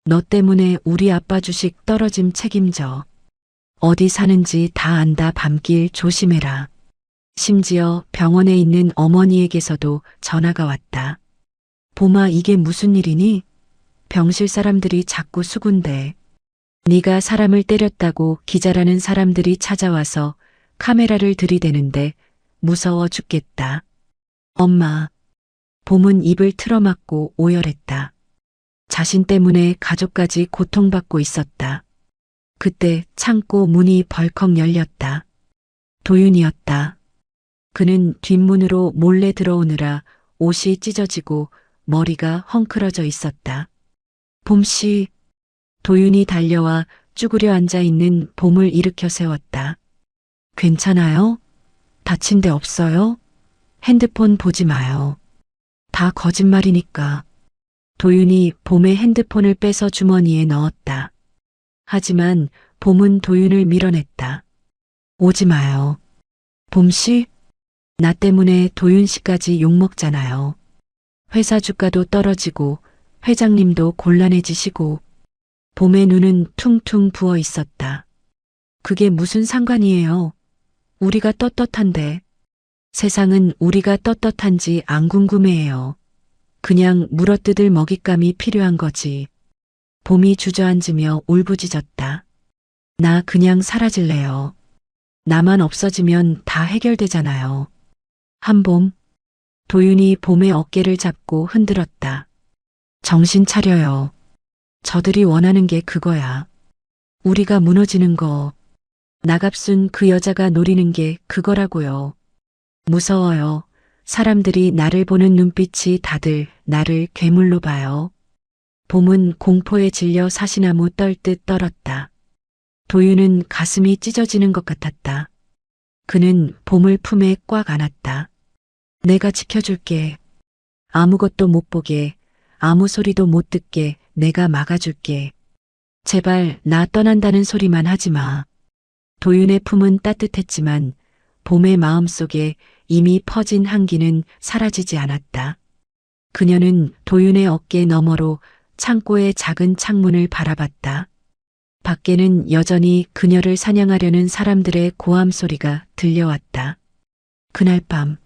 너 때문에 우리 아빠 주식 떨어짐 책임져. 어디 사는지 다 안다 밤길 조심해라. 심지어 병원에 있는 어머니에게서도 전화가 왔다. 봄아 이게 무슨 일이니? 병실 사람들이 자꾸 수군대. 네가 사람을 때렸다고 기자라는 사람들이 찾아와서 카메라를 들이대는데 무서워 죽겠다. 엄마. 봄은 입을 틀어막고 오열했다. 자신 때문에 가족까지 고통받고 있었다. 그때 창고 문이 벌컥 열렸다. 도윤이었다. 그는 뒷문으로 몰래 들어오느라 옷이 찢어지고 머리가 헝클어져 있었다. 봄씨. 도윤이 달려와 쭈그려 앉아 있는 봄을 일으켜 세웠다. 괜찮아요? 다친 데 없어요? 핸드폰 보지 마요. 다 거짓말이니까. 도윤이 봄의 핸드폰을 빼서 주머니에 넣었다. 하지만 봄은 도윤을 밀어냈다. 오지 마요. 봄씨? 나 때문에 도윤씨까지 욕먹잖아요. 회사 주가도 떨어지고 회장님도 곤란해지시고. 봄의 눈은 퉁퉁 부어 있었다. 그게 무슨 상관이에요? 우리가 떳떳한데. 세상은 우리가 떳떳한지 안 궁금해해요. 그냥 물어뜯을 먹잇감이 필요한 거지. 봄이 주저앉으며 울부짖었다. 나 그냥 사라질래요. 나만 없어지면 다 해결되잖아요. 한봄. 도윤이 봄의 어깨를 잡고 흔들었다. 정신 차려요. 저들이 원하는 게 그거야. 우리가 무너지는 거. 나갑순 그 여자가 노리는 게 그거라고요. 무서워요. 사람들이 나를 보는 눈빛이 다들 나를 괴물로 봐요. 봄은 공포에 질려 사시나무 떨듯 떨었다. 도윤은 가슴이 찢어지는 것 같았다. 그는 봄을 품에 꽉 안았다. 내가 지켜줄게. 아무것도 못 보게, 아무 소리도 못 듣게 내가 막아줄게. 제발 나 떠난다는 소리만 하지 마. 도윤의 품은 따뜻했지만 봄의 마음속에 이미 퍼진 한기는 사라지지 않았다. 그녀는 도윤의 어깨 너머로 창고의 작은 창문을 바라봤다. 밖에는 여전히 그녀를 사냥하려는 사람들의 고함 소리가 들려왔다. 그날 밤,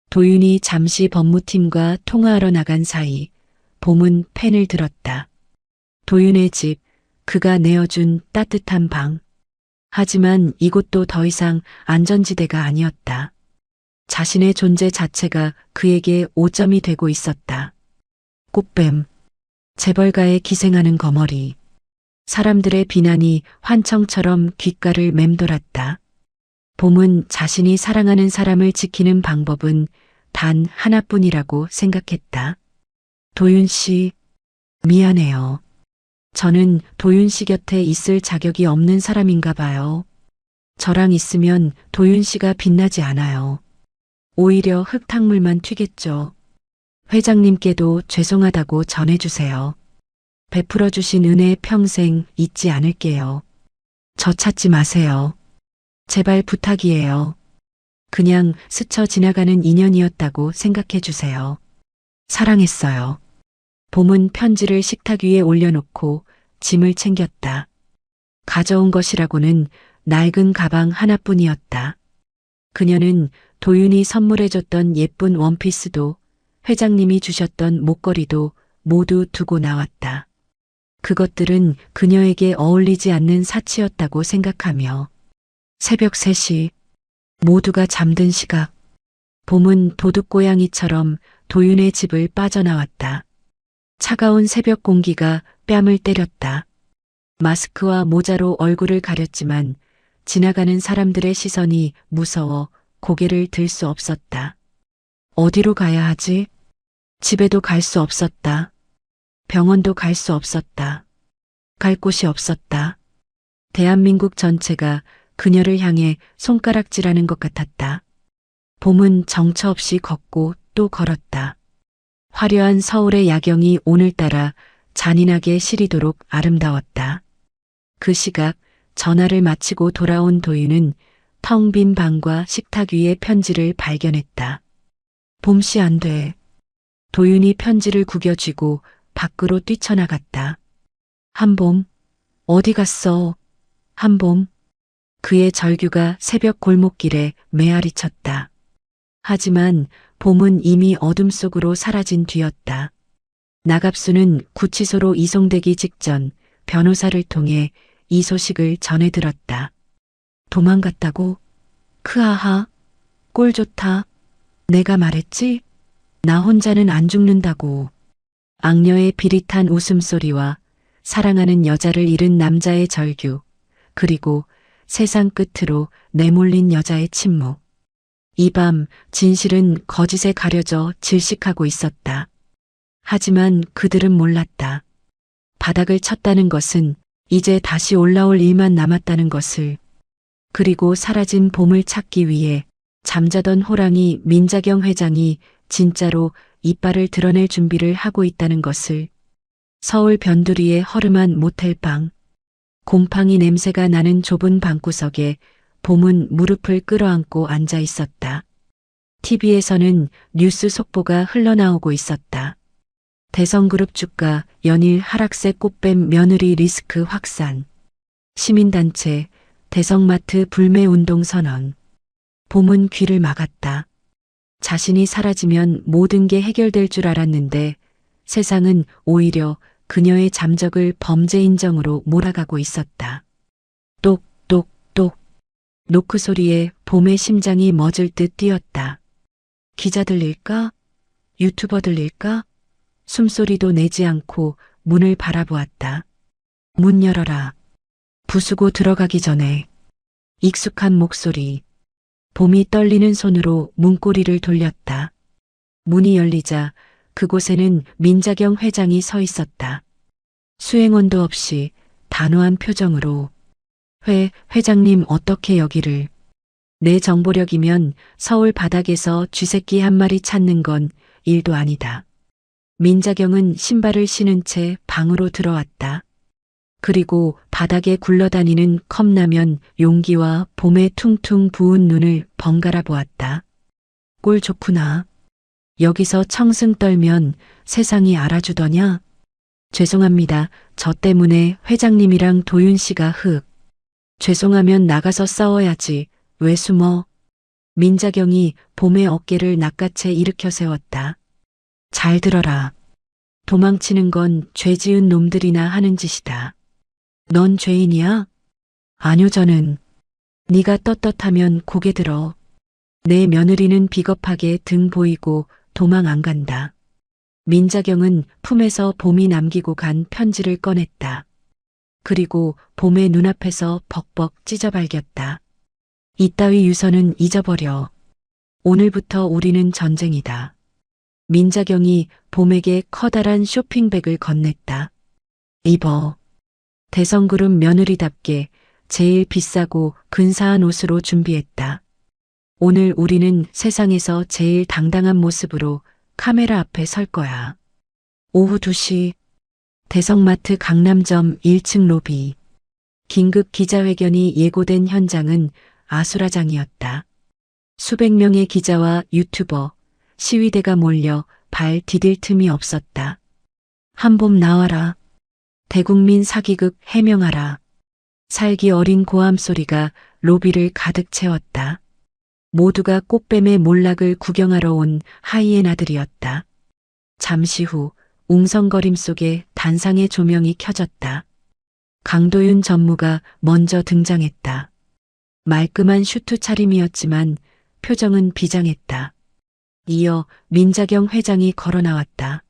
도윤이 잠시 법무팀과 통화하러 나간 사이 봄은 펜을 들었다. 도윤의 집, 그가 내어준 따뜻한 방. 하지만 이곳도 더 이상 안전지대가 아니었다. 자신의 존재 자체가 그에게 오점이 되고 있었다. 꽃뱀, 재벌가에 기생하는 거머리. 사람들의 비난이 환청처럼 귓가를 맴돌았다. 봄은 자신이 사랑하는 사람을 지키는 방법은 단 하나뿐이라고 생각했다. 도윤 씨, 미안해요. 저는 도윤 씨 곁에 있을 자격이 없는 사람인가 봐요. 저랑 있으면 도윤 씨가 빛나지 않아요. 오히려 흙탕물만 튀겠죠. 회장님께도 죄송하다고 전해주세요. 베풀어 주신 은혜 평생 잊지 않을게요. 저 찾지 마세요. 제발 부탁이에요. 그냥 스쳐 지나가는 인연이었다고 생각해 주세요. 사랑했어요. 봄은 편지를 식탁 위에 올려놓고 짐을 챙겼다. 가져온 것이라고는 낡은 가방 하나뿐이었다. 그녀는 도윤이 선물해줬던 예쁜 원피스도 회장님이 주셨던 목걸이도 모두 두고 나왔다. 그것들은 그녀에게 어울리지 않는 사치였다고 생각하며 새벽 3시 모두가 잠든 시각 봄은 도둑고양이처럼 도윤의 집을 빠져나왔다. 차가운 새벽 공기가 뺨을 때렸다. 마스크와 모자로 얼굴을 가렸지만 지나가는 사람들의 시선이 무서워 고개를 들 수 없었다. 어디로 가야 하지? 집에도 갈 수 없었다. 병원도 갈 수 없었다. 갈 곳이 없었다. 대한민국 전체가 그녀를 향해 손가락질하는 것 같았다. 봄은 정처 없이 걷고 또 걸었다. 화려한 서울의 야경이 오늘따라 잔인하게 시리도록 아름다웠다. 그 시각 전화를 마치고 돌아온 도윤은 텅 빈 방과 식탁 위에 편지를 발견했다. 봄씨 안 돼. 도윤이 편지를 구겨쥐고 밖으로 뛰쳐나갔다. 한봄, 어디 갔어? 한봄. 그의 절규가 새벽 골목길에 메아리 쳤다. 하지만 봄은 이미 어둠 속으로 사라진 뒤였다. 나갑수는 구치소로 이송되기 직전 변호사를 통해 이 소식을 전해 들었다. 도망갔다고? 크하하, 꼴 좋다. 내가 말했지? 나 혼자는 안 죽는다고. 악녀의 비릿한 웃음소리와 사랑하는 여자를 잃은 남자의 절규, 그리고 세상 끝으로 내몰린 여자의 침묵. 이 밤 진실은 거짓에 가려져 질식하고 있었다. 하지만 그들은 몰랐다. 바닥을 쳤다는 것은 이제 다시 올라올 일만 남았다는 것을. 그리고 사라진 봄을 찾기 위해 잠자던 호랑이 민자경 회장이 진짜로 이빨을 드러낼 준비를 하고 있다는 것을. 서울 변두리의 허름한 모텔방. 곰팡이 냄새가 나는 좁은 방구석에 봄은 무릎을 끌어안고 앉아 있었다. TV에서는 뉴스 속보가 흘러나오고 있었다. 대성그룹 주가 연일 하락세 꽃뱀 며느리 리스크 확산. 시민단체 대성마트 불매운동 선언. 봄은 귀를 막았다. 자신이 사라지면 모든 게 해결될 줄 알았는데 세상은 오히려 그녀의 잠적을 범죄 인정으로 몰아가고 있었다. 똑똑똑. 노크 소리에 봄의 심장이 멎을 듯 뛰었다. 기자 들릴까? 유튜버 들릴까? 숨소리도 내지 않고 문을 바라보았다. 문 열어라. 부수고 들어가기 전에. 익숙한 목소리. 봄이 떨리는 손으로 문고리를 돌렸다. 문이 열리자 그곳에는 민자경 회장이 서 있었다. 수행원도 없이 단호한 표정으로 회장님 어떻게 여기를. 내 정보력이면 서울 바닥에서 쥐새끼 한 마리 찾는 건 일도 아니다. 민자경은 신발을 신은 채 방으로 들어왔다. 그리고 바닥에 굴러다니는 컵라면 용기와 봄에 퉁퉁 부은 눈을 번갈아 보았다. 꼴 좋구나. 여기서 청승 떨면 세상이 알아주더냐? 죄송합니다. 저 때문에 회장님이랑 도윤 씨가 죄송하면 나가서 싸워야지. 왜 숨어? 민자경이 봄의 어깨를 낚아채 일으켜 세웠다. 잘 들어라. 도망치는 건 죄 지은 놈들이나 하는 짓이다. 넌 죄인이야? 아뇨 저는. 네가 떳떳하면 고개 들어. 내 며느리는 비겁하게 등 보이고 도망 안 간다. 민자경은 품에서 봄이 남기고 간 편지를 꺼냈다. 그리고 봄의 눈앞에서 벅벅 찢어 발겼다. 이따위 유서는 잊어버려. 오늘부터 우리는 전쟁이다. 민자경이 봄에게 커다란 쇼핑백을 건넸다. 입어. 대성그룹 며느리답게 제일 비싸고 근사한 옷으로 준비했다. 오늘 우리는 세상에서 제일 당당한 모습으로 카메라 앞에 설 거야. 오후 2시 대성마트 강남점 1층 로비. 긴급 기자회견이 예고된 현장은 아수라장이었다. 수백 명의 기자와 유튜버, 시위대가 몰려 발 디딜 틈이 없었다. 한봄 나와라. 대국민 사기극 해명하라. 살기 어린 고함 소리가 로비를 가득 채웠다. 모두가 꽃뱀의 몰락을 구경하러 온 하이에나들이었다. 잠시 후 웅성거림 속에 단상의 조명이 켜졌다. 강도윤 전무가 먼저 등장했다. 말끔한 슈트 차림이었지만 표정은 비장했다. 이어 민자경 회장이 걸어 나왔다.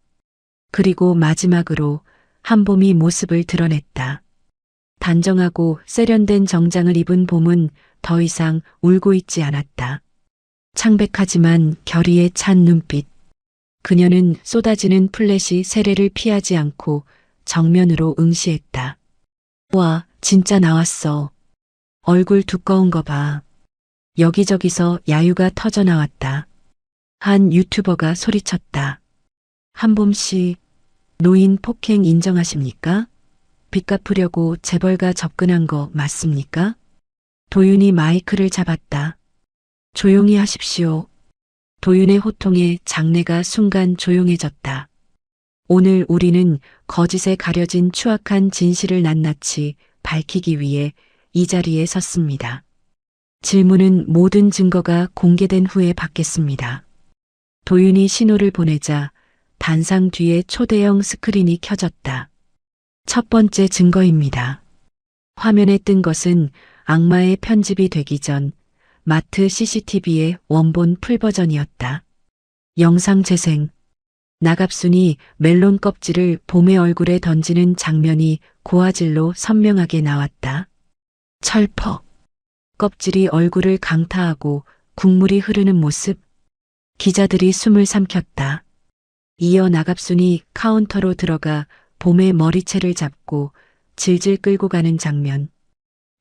그리고 마지막으로 한봄이 모습을 드러냈다. 단정하고 세련된 정장을 입은 봄은 더 이상 울고 있지 않았다. 창백하지만 결의에 찬 눈빛. 그녀는 쏟아지는 플래시 세례를 피하지 않고 정면으로 응시했다. 와, 진짜 나왔어. 얼굴 두꺼운 거 봐. 여기저기서 야유가 터져 나왔다. 한 유튜버가 소리쳤다. 한봄 씨, 노인 폭행 인정하십니까? 빚 갚으려고 재벌가 접근한 거 맞습니까? 도윤이 마이크를 잡았다. 조용히 하십시오. 도윤의 호통에 장내가 순간 조용해졌다. 오늘 우리는 거짓에 가려진 추악한 진실을 낱낱이 밝히기 위해 이 자리에 섰습니다. 질문은 모든 증거가 공개된 후에 받겠습니다. 도윤이 신호를 보내자 단상 뒤에 초대형 스크린이 켜졌다. 첫 번째 증거입니다. 화면에 뜬 것은 악마의 편집이 되기 전 마트 CCTV의 원본 풀버전이었다. 영상 재생. 나갑순이 멜론 껍질을 봄의 얼굴에 던지는 장면이 고화질로 선명하게 나왔다. 철퍽. 껍질이 얼굴을 강타하고 국물이 흐르는 모습. 기자들이 숨을 삼켰다. 이어 나갑순이 카운터로 들어가 봄의 머리채를 잡고 질질 끌고 가는 장면.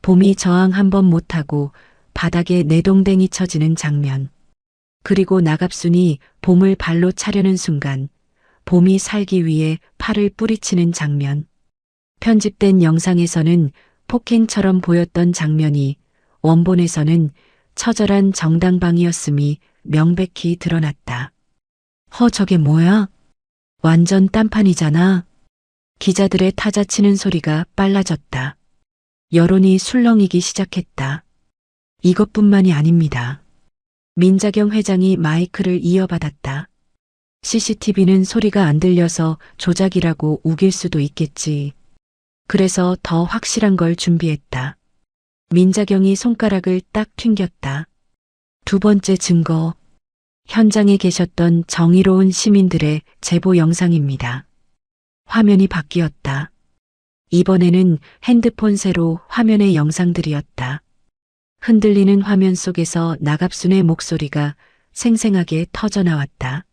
봄이 저항 한 번 못하고 바닥에 내동댕이 쳐지는 장면. 그리고 나갑순이 봄을 발로 차려는 순간 봄이 살기 위해 팔을 뿌리치는 장면. 편집된 영상에서는 폭행처럼 보였던 장면이 원본에서는 처절한 정당방위였음이 명백히 드러났다. 저게 뭐야? 완전 딴판이잖아. 기자들의 타자치는 소리가 빨라졌다. 여론이 술렁이기 시작했다. 이것뿐만이 아닙니다. 민자경 회장이 마이크를 이어받았다. CCTV는 소리가 안 들려서 조작이라고 우길 수도 있겠지. 그래서 더 확실한 걸 준비했다. 민자경이 손가락을 딱 튕겼다. 두 번째 증거. 현장에 계셨던 정의로운 시민들의 제보 영상입니다. 화면이 바뀌었다. 이번에는 핸드폰 세로 화면의 영상들이었다. 흔들리는 화면 속에서 나갑순의 목소리가 생생하게 터져나왔다.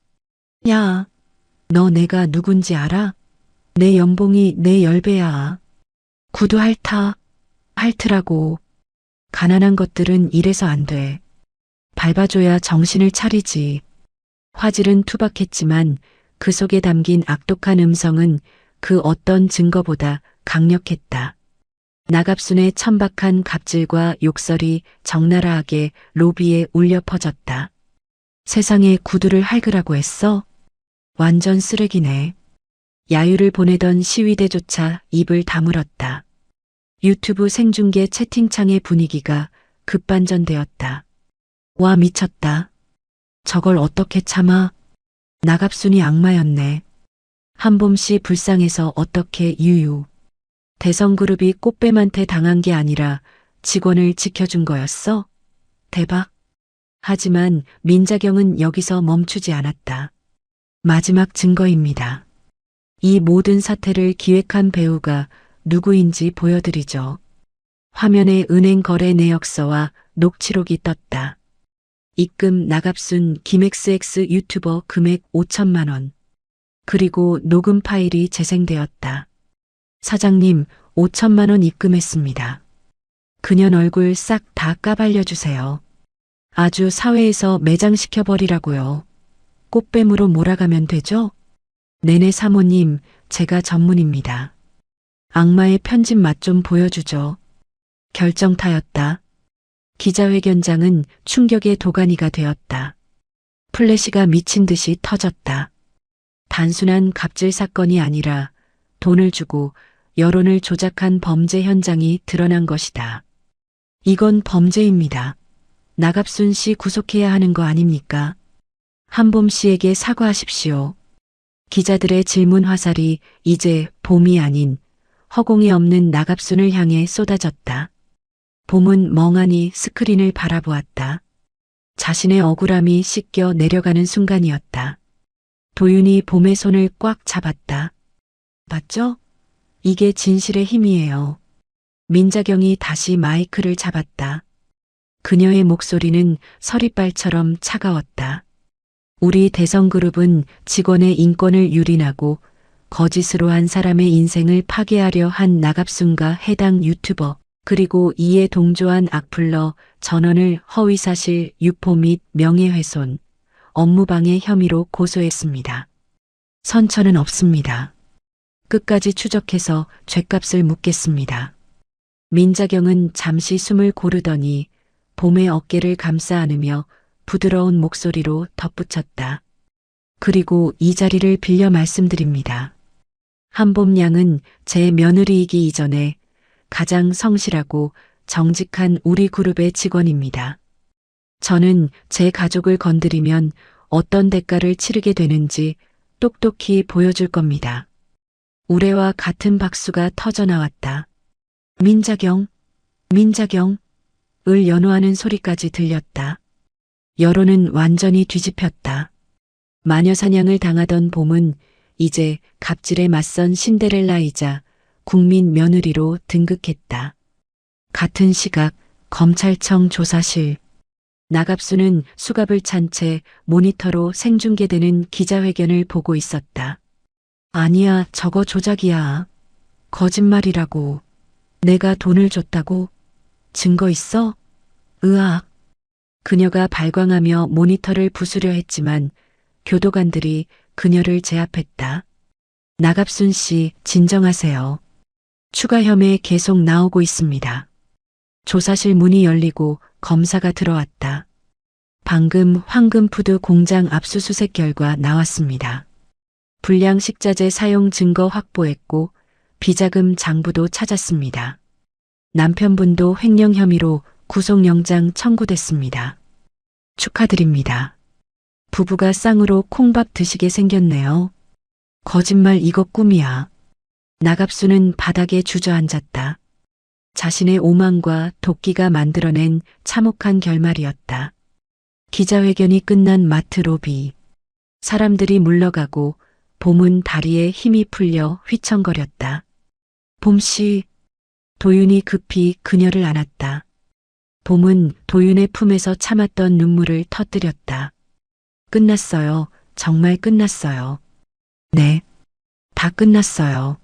야, 너 내가 누군지 알아? 내 연봉이 내 10배야. 구두 핥으라고. 가난한 것들은 이래서 안 돼. 밟아줘야 정신을 차리지. 화질은 투박했지만 그 속에 담긴 악독한 음성은 그 어떤 증거보다 강력했다. 나갑순의 천박한 갑질과 욕설이 적나라하게 로비에 울려 퍼졌다. 세상에 구두를 핥으라고 했어? 완전 쓰레기네. 야유를 보내던 시위대조차 입을 다물었다. 유튜브 생중계 채팅창의 분위기가 급반전되었다. 와, 미쳤다. 저걸 어떻게 참아? 나갑순이 악마였네. 한봄 씨 불쌍해서 어떻게 유유. 대성그룹이 꽃뱀한테 당한 게 아니라 직원을 지켜준 거였어? 대박. 하지만 민자경은 여기서 멈추지 않았다. 마지막 증거입니다. 이 모든 사태를 기획한 배우가 누구인지 보여드리죠. 화면에 은행 거래 내역서와 녹취록이 떴다. 입금 나갑순 김XX 유튜버 금액 5천만 원. 그리고 녹음 파일이 재생되었다. 사장님, 5천만 원 입금했습니다. 그년 얼굴 싹 다 까발려주세요. 아주 사회에서 매장시켜버리라고요. 꽃뱀으로 몰아가면 되죠? 네네 사모님, 제가 전문입니다. 악마의 편집 맛 좀 보여주죠. 결정타였다. 기자회견장은 충격의 도가니가 되었다. 플래시가 미친 듯이 터졌다. 단순한 갑질 사건이 아니라 돈을 주고 여론을 조작한 범죄 현장이 드러난 것이다. 이건 범죄입니다. 나갑순 씨 구속해야 하는 거 아닙니까? 한봄 씨에게 사과하십시오. 기자들의 질문 화살이 이제 봄이 아닌 허공이 없는 나갑순을 향해 쏟아졌다. 봄은 멍하니 스크린을 바라보았다. 자신의 억울함이 씻겨 내려가는 순간이었다. 도윤이 봄의 손을 꽉 잡았다. 맞죠? 이게 진실의 힘이에요. 민자경이 다시 마이크를 잡았다. 그녀의 목소리는 서리발처럼 차가웠다. 우리 대성그룹은 직원의 인권을 유린하고 거짓으로 한 사람의 인생을 파괴하려 한 나갑순과 해당 유튜버 그리고 이에 동조한 악플러 전원을 허위사실 유포 및 명예훼손, 업무방해 혐의로 고소했습니다. 선처는 없습니다. 끝까지 추적해서 죗값을 묻겠습니다. 민자경은 잠시 숨을 고르더니 봄의 어깨를 감싸 안으며 부드러운 목소리로 덧붙였다. 그리고 이 자리를 빌려 말씀드립니다. 한봄 양은 제 며느리이기 이전에 가장 성실하고 정직한 우리 그룹의 직원입니다. 저는 제 가족을 건드리면 어떤 대가를 치르게 되는지 똑똑히 보여줄 겁니다. 우레와 같은 박수가 터져나왔다. 민자경, 을 연호하는 소리까지 들렸다. 여론은 완전히 뒤집혔다. 마녀사냥을 당하던 봄은 이제 갑질에 맞선 신데렐라이자 국민 며느리로 등극했다. 같은 시각 검찰청 조사실. 나갑수는 수갑을 찬 채 모니터로 생중계되는 기자회견을 보고 있었다. 아니야, 저거 조작이야. 거짓말이라고. 내가 돈을 줬다고? 증거 있어? 으악. 그녀가 발광하며 모니터를 부수려 했지만 교도관들이 그녀를 제압했다. 나갑순 씨, 진정하세요. 추가 혐의 계속 나오고 있습니다. 조사실 문이 열리고 검사가 들어왔다. 방금 황금푸드 공장 압수수색 결과 나왔습니다. 불량식자재 사용 증거 확보했고 비자금 장부도 찾았습니다. 남편분도 횡령 혐의로 구속영장 청구됐습니다. 축하드립니다. 부부가 쌍으로 콩밥 드시게 생겼네요. 거짓말 이거 꿈이야. 나갑수는 바닥에 주저앉았다. 자신의 오만과 도끼가 만들어낸 참혹한 결말이었다. 기자회견이 끝난 마트 로비. 사람들이 물러가고 봄은 다리에 힘이 풀려 휘청거렸다. 봄씨. 도윤이 급히 그녀를 안았다. 봄은 도윤의 품에서 참았던 눈물을 터뜨렸다. 끝났어요. 정말 끝났어요. 네. 다 끝났어요.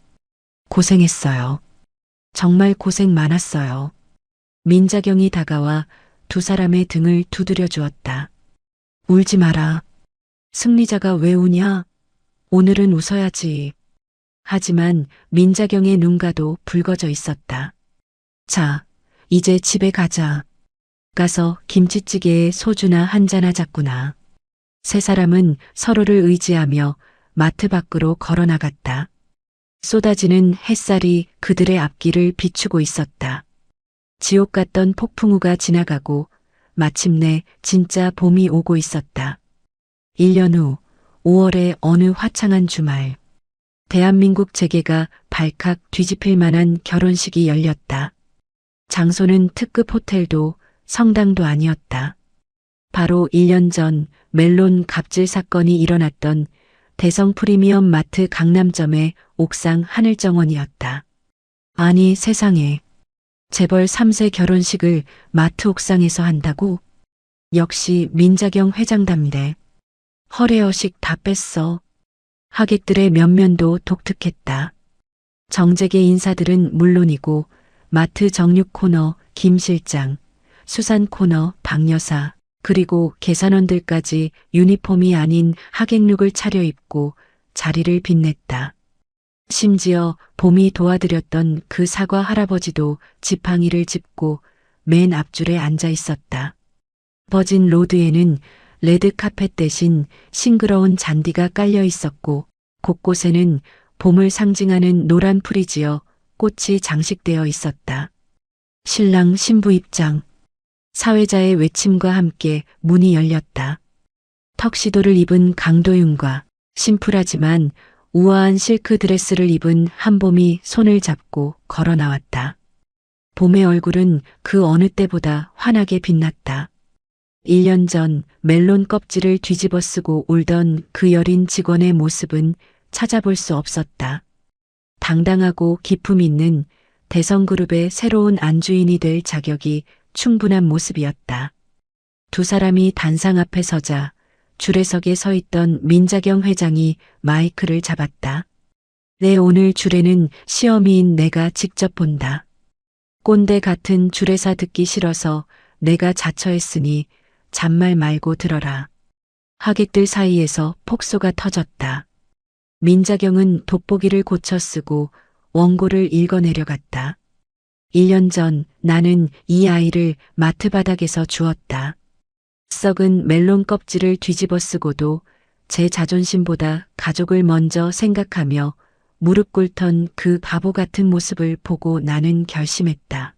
고생했어요. 정말 고생 많았어요. 민자경이 다가와 두 사람의 등을 두드려 주었다. 울지 마라. 승리자가 왜 우냐? 오늘은 웃어야지. 하지만 민자경의 눈가도 붉어져 있었다. 자, 이제 집에 가자. 가서 김치찌개에 소주나 한잔 하자꾸나. 세 사람은 서로를 의지하며 마트 밖으로 걸어 나갔다. 쏟아지는 햇살이 그들의 앞길을 비추고 있었다. 지옥 같던 폭풍우가 지나가고 마침내 진짜 봄이 오고 있었다. 1년 후 5월의 어느 화창한 주말, 대한민국 재계가 발칵 뒤집힐 만한 결혼식이 열렸다. 장소는 특급 호텔도 성당도 아니었다. 바로 1년 전 멜론 갑질 사건이 일어났던 대성 프리미엄 마트 강남점의 옥상 하늘정원이었다. 아니 세상에, 재벌 3세 결혼식을 마트 옥상에서 한다고? 역시 민자경 회장답네. 허례허식 다 뺐어. 하객들의 면면도 독특했다. 정재계 인사들은 물론이고 마트 정육 코너 김 실장, 수산 코너 박 여사, 그리고 계산원들까지 유니폼이 아닌 하객룩을 차려입고 자리를 빛냈다. 심지어 봄이 도와드렸던 그 사과 할아버지도 지팡이를 짚고 맨 앞줄에 앉아 있었다. 버진 로드에는 레드카펫 대신 싱그러운 잔디가 깔려 있었고 곳곳에는 봄을 상징하는 노란 풀이 지어 꽃이 장식되어 있었다. 신랑 신부 입장. 사회자의 외침과 함께 문이 열렸다. 턱시도를 입은 강도윤과 심플하지만 우아한 실크 드레스를 입은 한봄이 손을 잡고 걸어 나왔다. 봄의 얼굴은 그 어느 때보다 환하게 빛났다. 1년 전 멜론 껍질을 뒤집어 쓰고 울던 그 여린 직원의 모습은 찾아볼 수 없었다. 당당하고 기품 있는 대성그룹의 새로운 안주인이 될 자격이 충분한 모습이었다. 두 사람이 단상 앞에 서자 주례석에 서 있던 민자경 회장이 마이크를 잡았다. 내 오늘 주례는 시어미인 내가 직접 본다. 꼰대 같은 주례사 듣기 싫어서 내가 자처했으니 잔말 말고 들어라. 하객들 사이에서 폭소가 터졌다. 민자경은 돋보기를 고쳐 쓰고 원고를 읽어 내려갔다. 1년 전 나는 이 아이를 마트 바닥에서 주었다. 썩은 멜론 껍질을 뒤집어 쓰고도 제 자존심보다 가족을 먼저 생각하며 무릎 꿇던 그 바보 같은 모습을 보고 나는 결심했다.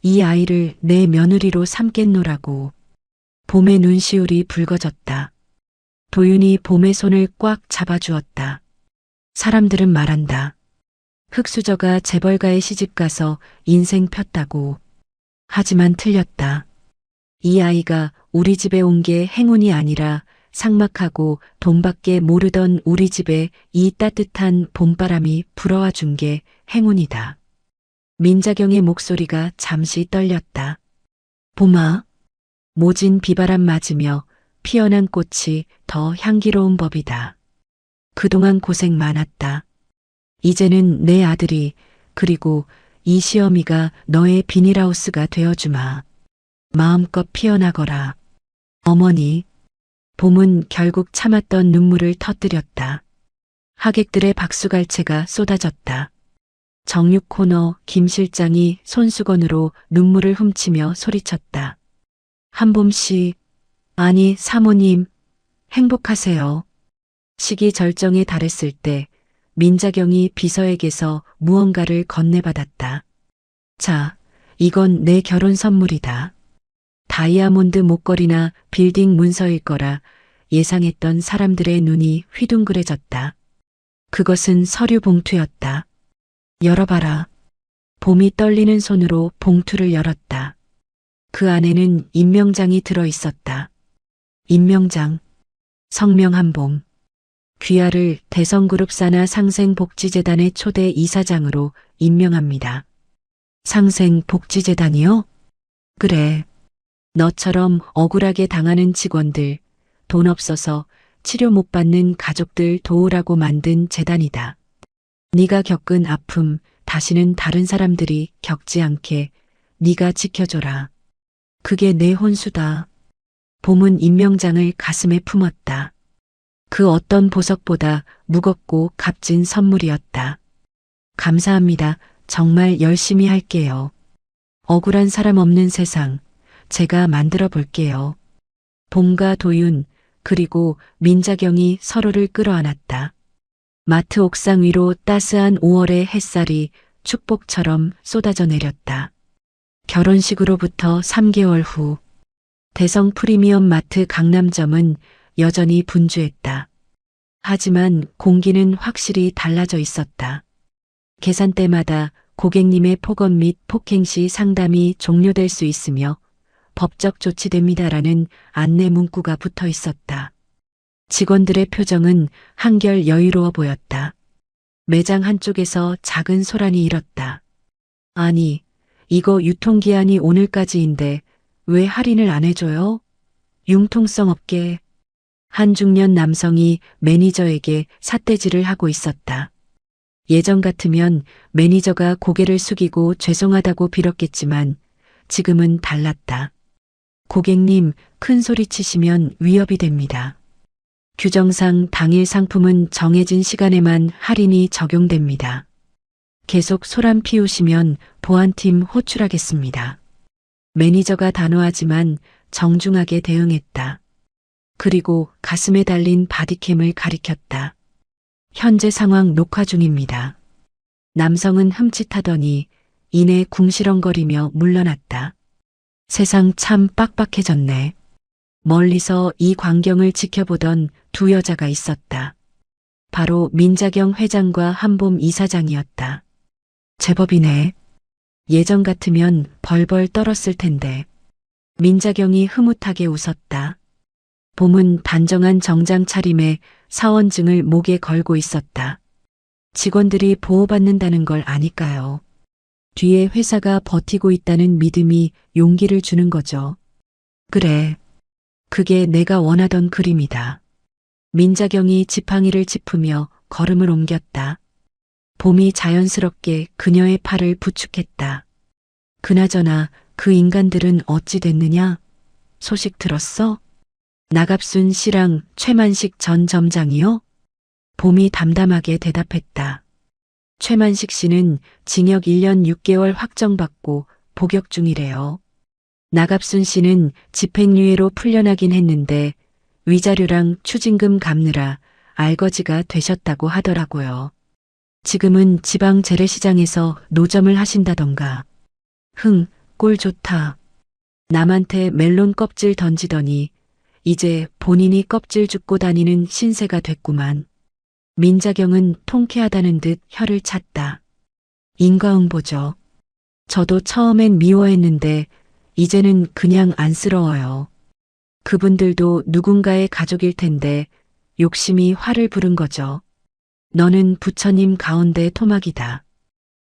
이 아이를 내 며느리로 삼겠노라고. 봄의 눈시울이 붉어졌다. 도윤이 봄의 손을 꽉 잡아주었다. 사람들은 말한다. 흑수저가 재벌가에 시집가서 인생 폈다고. 하지만 틀렸다. 이 아이가 우리 집에 온 게 행운이 아니라 삭막하고 돈밖에 모르던 우리 집에 이 따뜻한 봄바람이 불어와 준 게 행운이다. 민자경의 목소리가 잠시 떨렸다. 봄아, 모진 비바람 맞으며 피어난 꽃이 더 향기로운 법이다. 그동안 고생 많았다. 이제는 내 아들이 그리고 이 시어미가 너의 비닐하우스가 되어주마. 마음껏 피어나거라. 어머니. 봄은 결국 참았던 눈물을 터뜨렸다. 하객들의 박수갈채가 쏟아졌다. 정육 코너 김 실장이 손수건으로 눈물을 훔치며 소리쳤다. 한봄 씨, 아니 사모님, 행복하세요. 시기 절정에 달했을 때 민자경이 비서에게서 무언가를 건네받았다. 자, 이건 내 결혼 선물이다. 다이아몬드 목걸이나 빌딩 문서일 거라 예상했던 사람들의 눈이 휘둥그레졌다. 그것은 서류 봉투였다. 열어봐라. 봄이 떨리는 손으로 봉투를 열었다. 그 안에는 임명장이 들어 있었다. 임명장. 성명 한봄. 귀하를 대성그룹 산하 상생복지재단의 초대 이사장으로 임명합니다. 상생복지재단이요? 그래. 너처럼 억울하게 당하는 직원들, 돈 없어서 치료 못 받는 가족들 도우라고 만든 재단이다. 네가 겪은 아픔 다시는 다른 사람들이 겪지 않게 네가 지켜줘라. 그게 내 혼수다. 봄은 임명장을 가슴에 품었다. 그 어떤 보석보다 무겁고 값진 선물이었다. 감사합니다. 정말 열심히 할게요. 억울한 사람 없는 세상, 제가 만들어 볼게요. 봄과 도윤, 그리고 민자경이 서로를 끌어안았다. 마트 옥상 위로 따스한 5월의 햇살이 축복처럼 쏟아져 내렸다. 결혼식으로부터 3개월 후, 대성 프리미엄 마트 강남점은 여전히 분주했다. 하지만 공기는 확실히 달라져 있었다. 계산대마다 고객님의 폭언 및 폭행 시 상담이 종료될 수 있으며 법적 조치됩니다라는 안내 문구가 붙어 있었다. 직원들의 표정은 한결 여유로워 보였다. 매장 한쪽에서 작은 소란이 일었다. 아니, 이거 유통기한이 오늘까지인데 왜 할인을 안 해줘요? 융통성 없게. 한 중년 남성이 매니저에게 삿대질을 하고 있었다. 예전 같으면 매니저가 고개를 숙이고 죄송하다고 빌었겠지만 지금은 달랐다. 고객님, 큰 소리 치시면 위협이 됩니다. 규정상 당일 상품은 정해진 시간에만 할인이 적용됩니다. 계속 소란 피우시면 보안팀 호출하겠습니다. 매니저가 단호하지만 정중하게 대응했다. 그리고 가슴에 달린 바디캠을 가리켰다. 현재 상황 녹화 중입니다. 남성은 흠칫하더니 이내 궁시렁거리며 물러났다. 세상 참 빡빡해졌네. 멀리서 이 광경을 지켜보던 두 여자가 있었다. 바로 민자경 회장과 한봄 이사장이었다. 제법이네. 예전 같으면 벌벌 떨었을 텐데. 민자경이 흐뭇하게 웃었다. 봄은 단정한 정장 차림에 사원증을 목에 걸고 있었다. 직원들이 보호받는다는 걸 아니까요. 뒤에 회사가 버티고 있다는 믿음이 용기를 주는 거죠. 그래. 그게 내가 원하던 그림이다. 민자경이 지팡이를 짚으며 걸음을 옮겼다. 봄이 자연스럽게 그녀의 팔을 부축했다. 그나저나 그 인간들은 어찌 됐느냐? 소식 들었어? 나갑순 씨랑 최만식 전 점장이요? 봄이 담담하게 대답했다. 최만식 씨는 징역 1년 6개월 확정받고 복역 중이래요. 나갑순 씨는 집행유예로 풀려나긴 했는데 위자료랑 추징금 갚느라 알거지가 되셨다고 하더라고요. 지금은 지방 재래시장에서 노점을 하신다던가. 꼴 좋다. 남한테 멜론 껍질 던지더니 이제 본인이 껍질 줍고 다니는 신세가 됐구만. 민자경은 통쾌하다는 듯 혀를 찼다. 인과응보죠. 저도 처음엔 미워했는데 이제는 그냥 안쓰러워요. 그분들도 누군가의 가족일 텐데 욕심이 화를 부른 거죠. 너는 부처님 가운데 토막이다.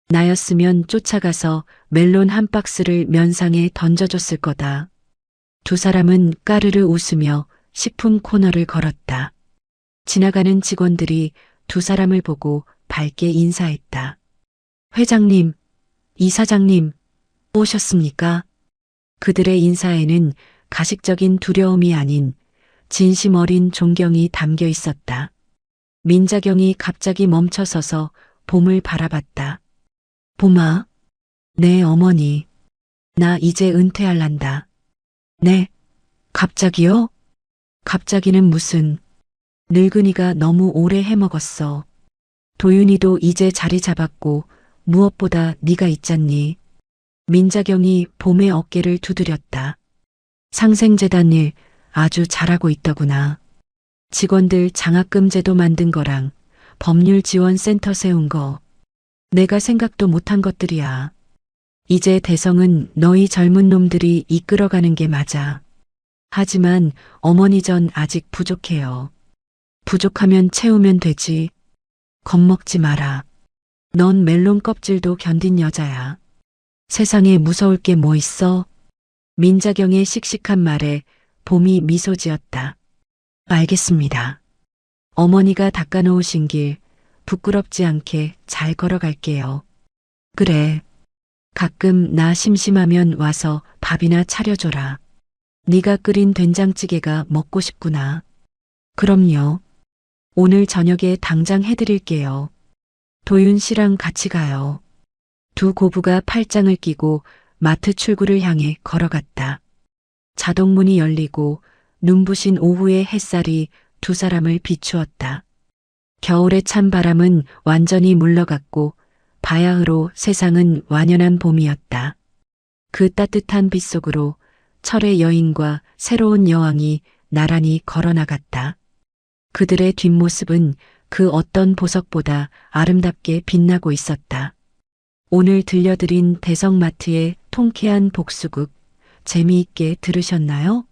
나였으면 쫓아가서 멜론 한 박스를 면상에 던져줬을 거다. 두 사람은 까르르 웃으며 식품 코너를 걸었다. 지나가는 직원들이 두 사람을 보고 밝게 인사했다. 회장님, 이사장님, 오셨습니까? 그들의 인사에는 가식적인 두려움이 아닌 진심 어린 존경이 담겨 있었다. 민자경이 갑자기 멈춰서서 봄을 바라봤다. 봄아, 내 어머니, 나 이제 은퇴할란다. 네, 갑자기요? 갑자기는 무슨, 늙은이가 너무 오래 해먹었어. 도윤이도 이제 자리 잡았고 무엇보다 네가 있잖니. 민자경이 봄의 어깨를 두드렸다. 상생재단 일 아주 잘하고 있더구나. 직원들 장학금 제도 만든 거랑 법률 지원 센터 세운 거. 내가 생각도 못한 것들이야. 이제 대성은 너희 젊은 놈들이 이끌어가는 게 맞아. 하지만 어머니 전 아직 부족해요. 부족하면 채우면 되지. 겁먹지 마라. 넌 멜론 껍질도 견딘 여자야. 세상에 무서울 게 뭐 있어? 민자경의 씩씩한 말에 봄이 미소 지었다. 알겠습니다. 어머니가 닦아놓으신 길 부끄럽지 않게 잘 걸어갈게요. 그래. 가끔 나 심심하면 와서 밥이나 차려줘라. 네가 끓인 된장찌개가 먹고 싶구나. 그럼요. 오늘 저녁에 당장 해드릴게요. 도윤 씨랑 같이 가요. 두 고부가 팔짱을 끼고 마트 출구를 향해 걸어갔다. 자동문이 열리고 눈부신 오후의 햇살이 두 사람을 비추었다. 겨울의 찬 바람은 완전히 물러갔고 바야흐로 세상은 완연한 봄이었다. 그 따뜻한 빛 속으로 철의 여인과 새로운 여왕이 나란히 걸어나갔다. 그들의 뒷모습은 그 어떤 보석보다 아름답게 빛나고 있었다. 오늘 들려드린 대성마트의 통쾌한 복수극 재미있게 들으셨나요?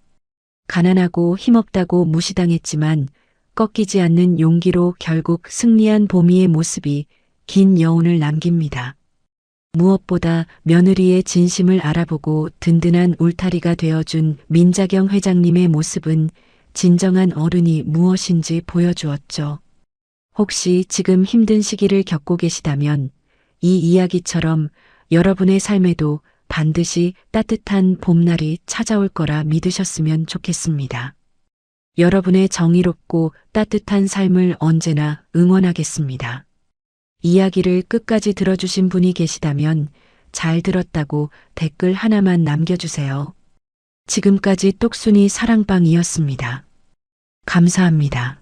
가난하고 힘없다고 무시당했지만 꺾이지 않는 용기로 결국 승리한 보미의 모습이 긴 여운을 남깁니다. 무엇보다 며느리의 진심을 알아보고 든든한 울타리가 되어준 민자경 회장님의 모습은 진정한 어른이 무엇인지 보여주었죠. 혹시 지금 힘든 시기를 겪고 계시다면 이 이야기처럼 여러분의 삶에도 반드시 따뜻한 봄날이 찾아올 거라 믿으셨으면 좋겠습니다. 여러분의 정의롭고 따뜻한 삶을 언제나 응원하겠습니다. 이야기를 끝까지 들어주신 분이 계시다면 잘 들었다고 댓글 하나만 남겨주세요. 지금까지 똑순이 사랑방이었습니다. 감사합니다.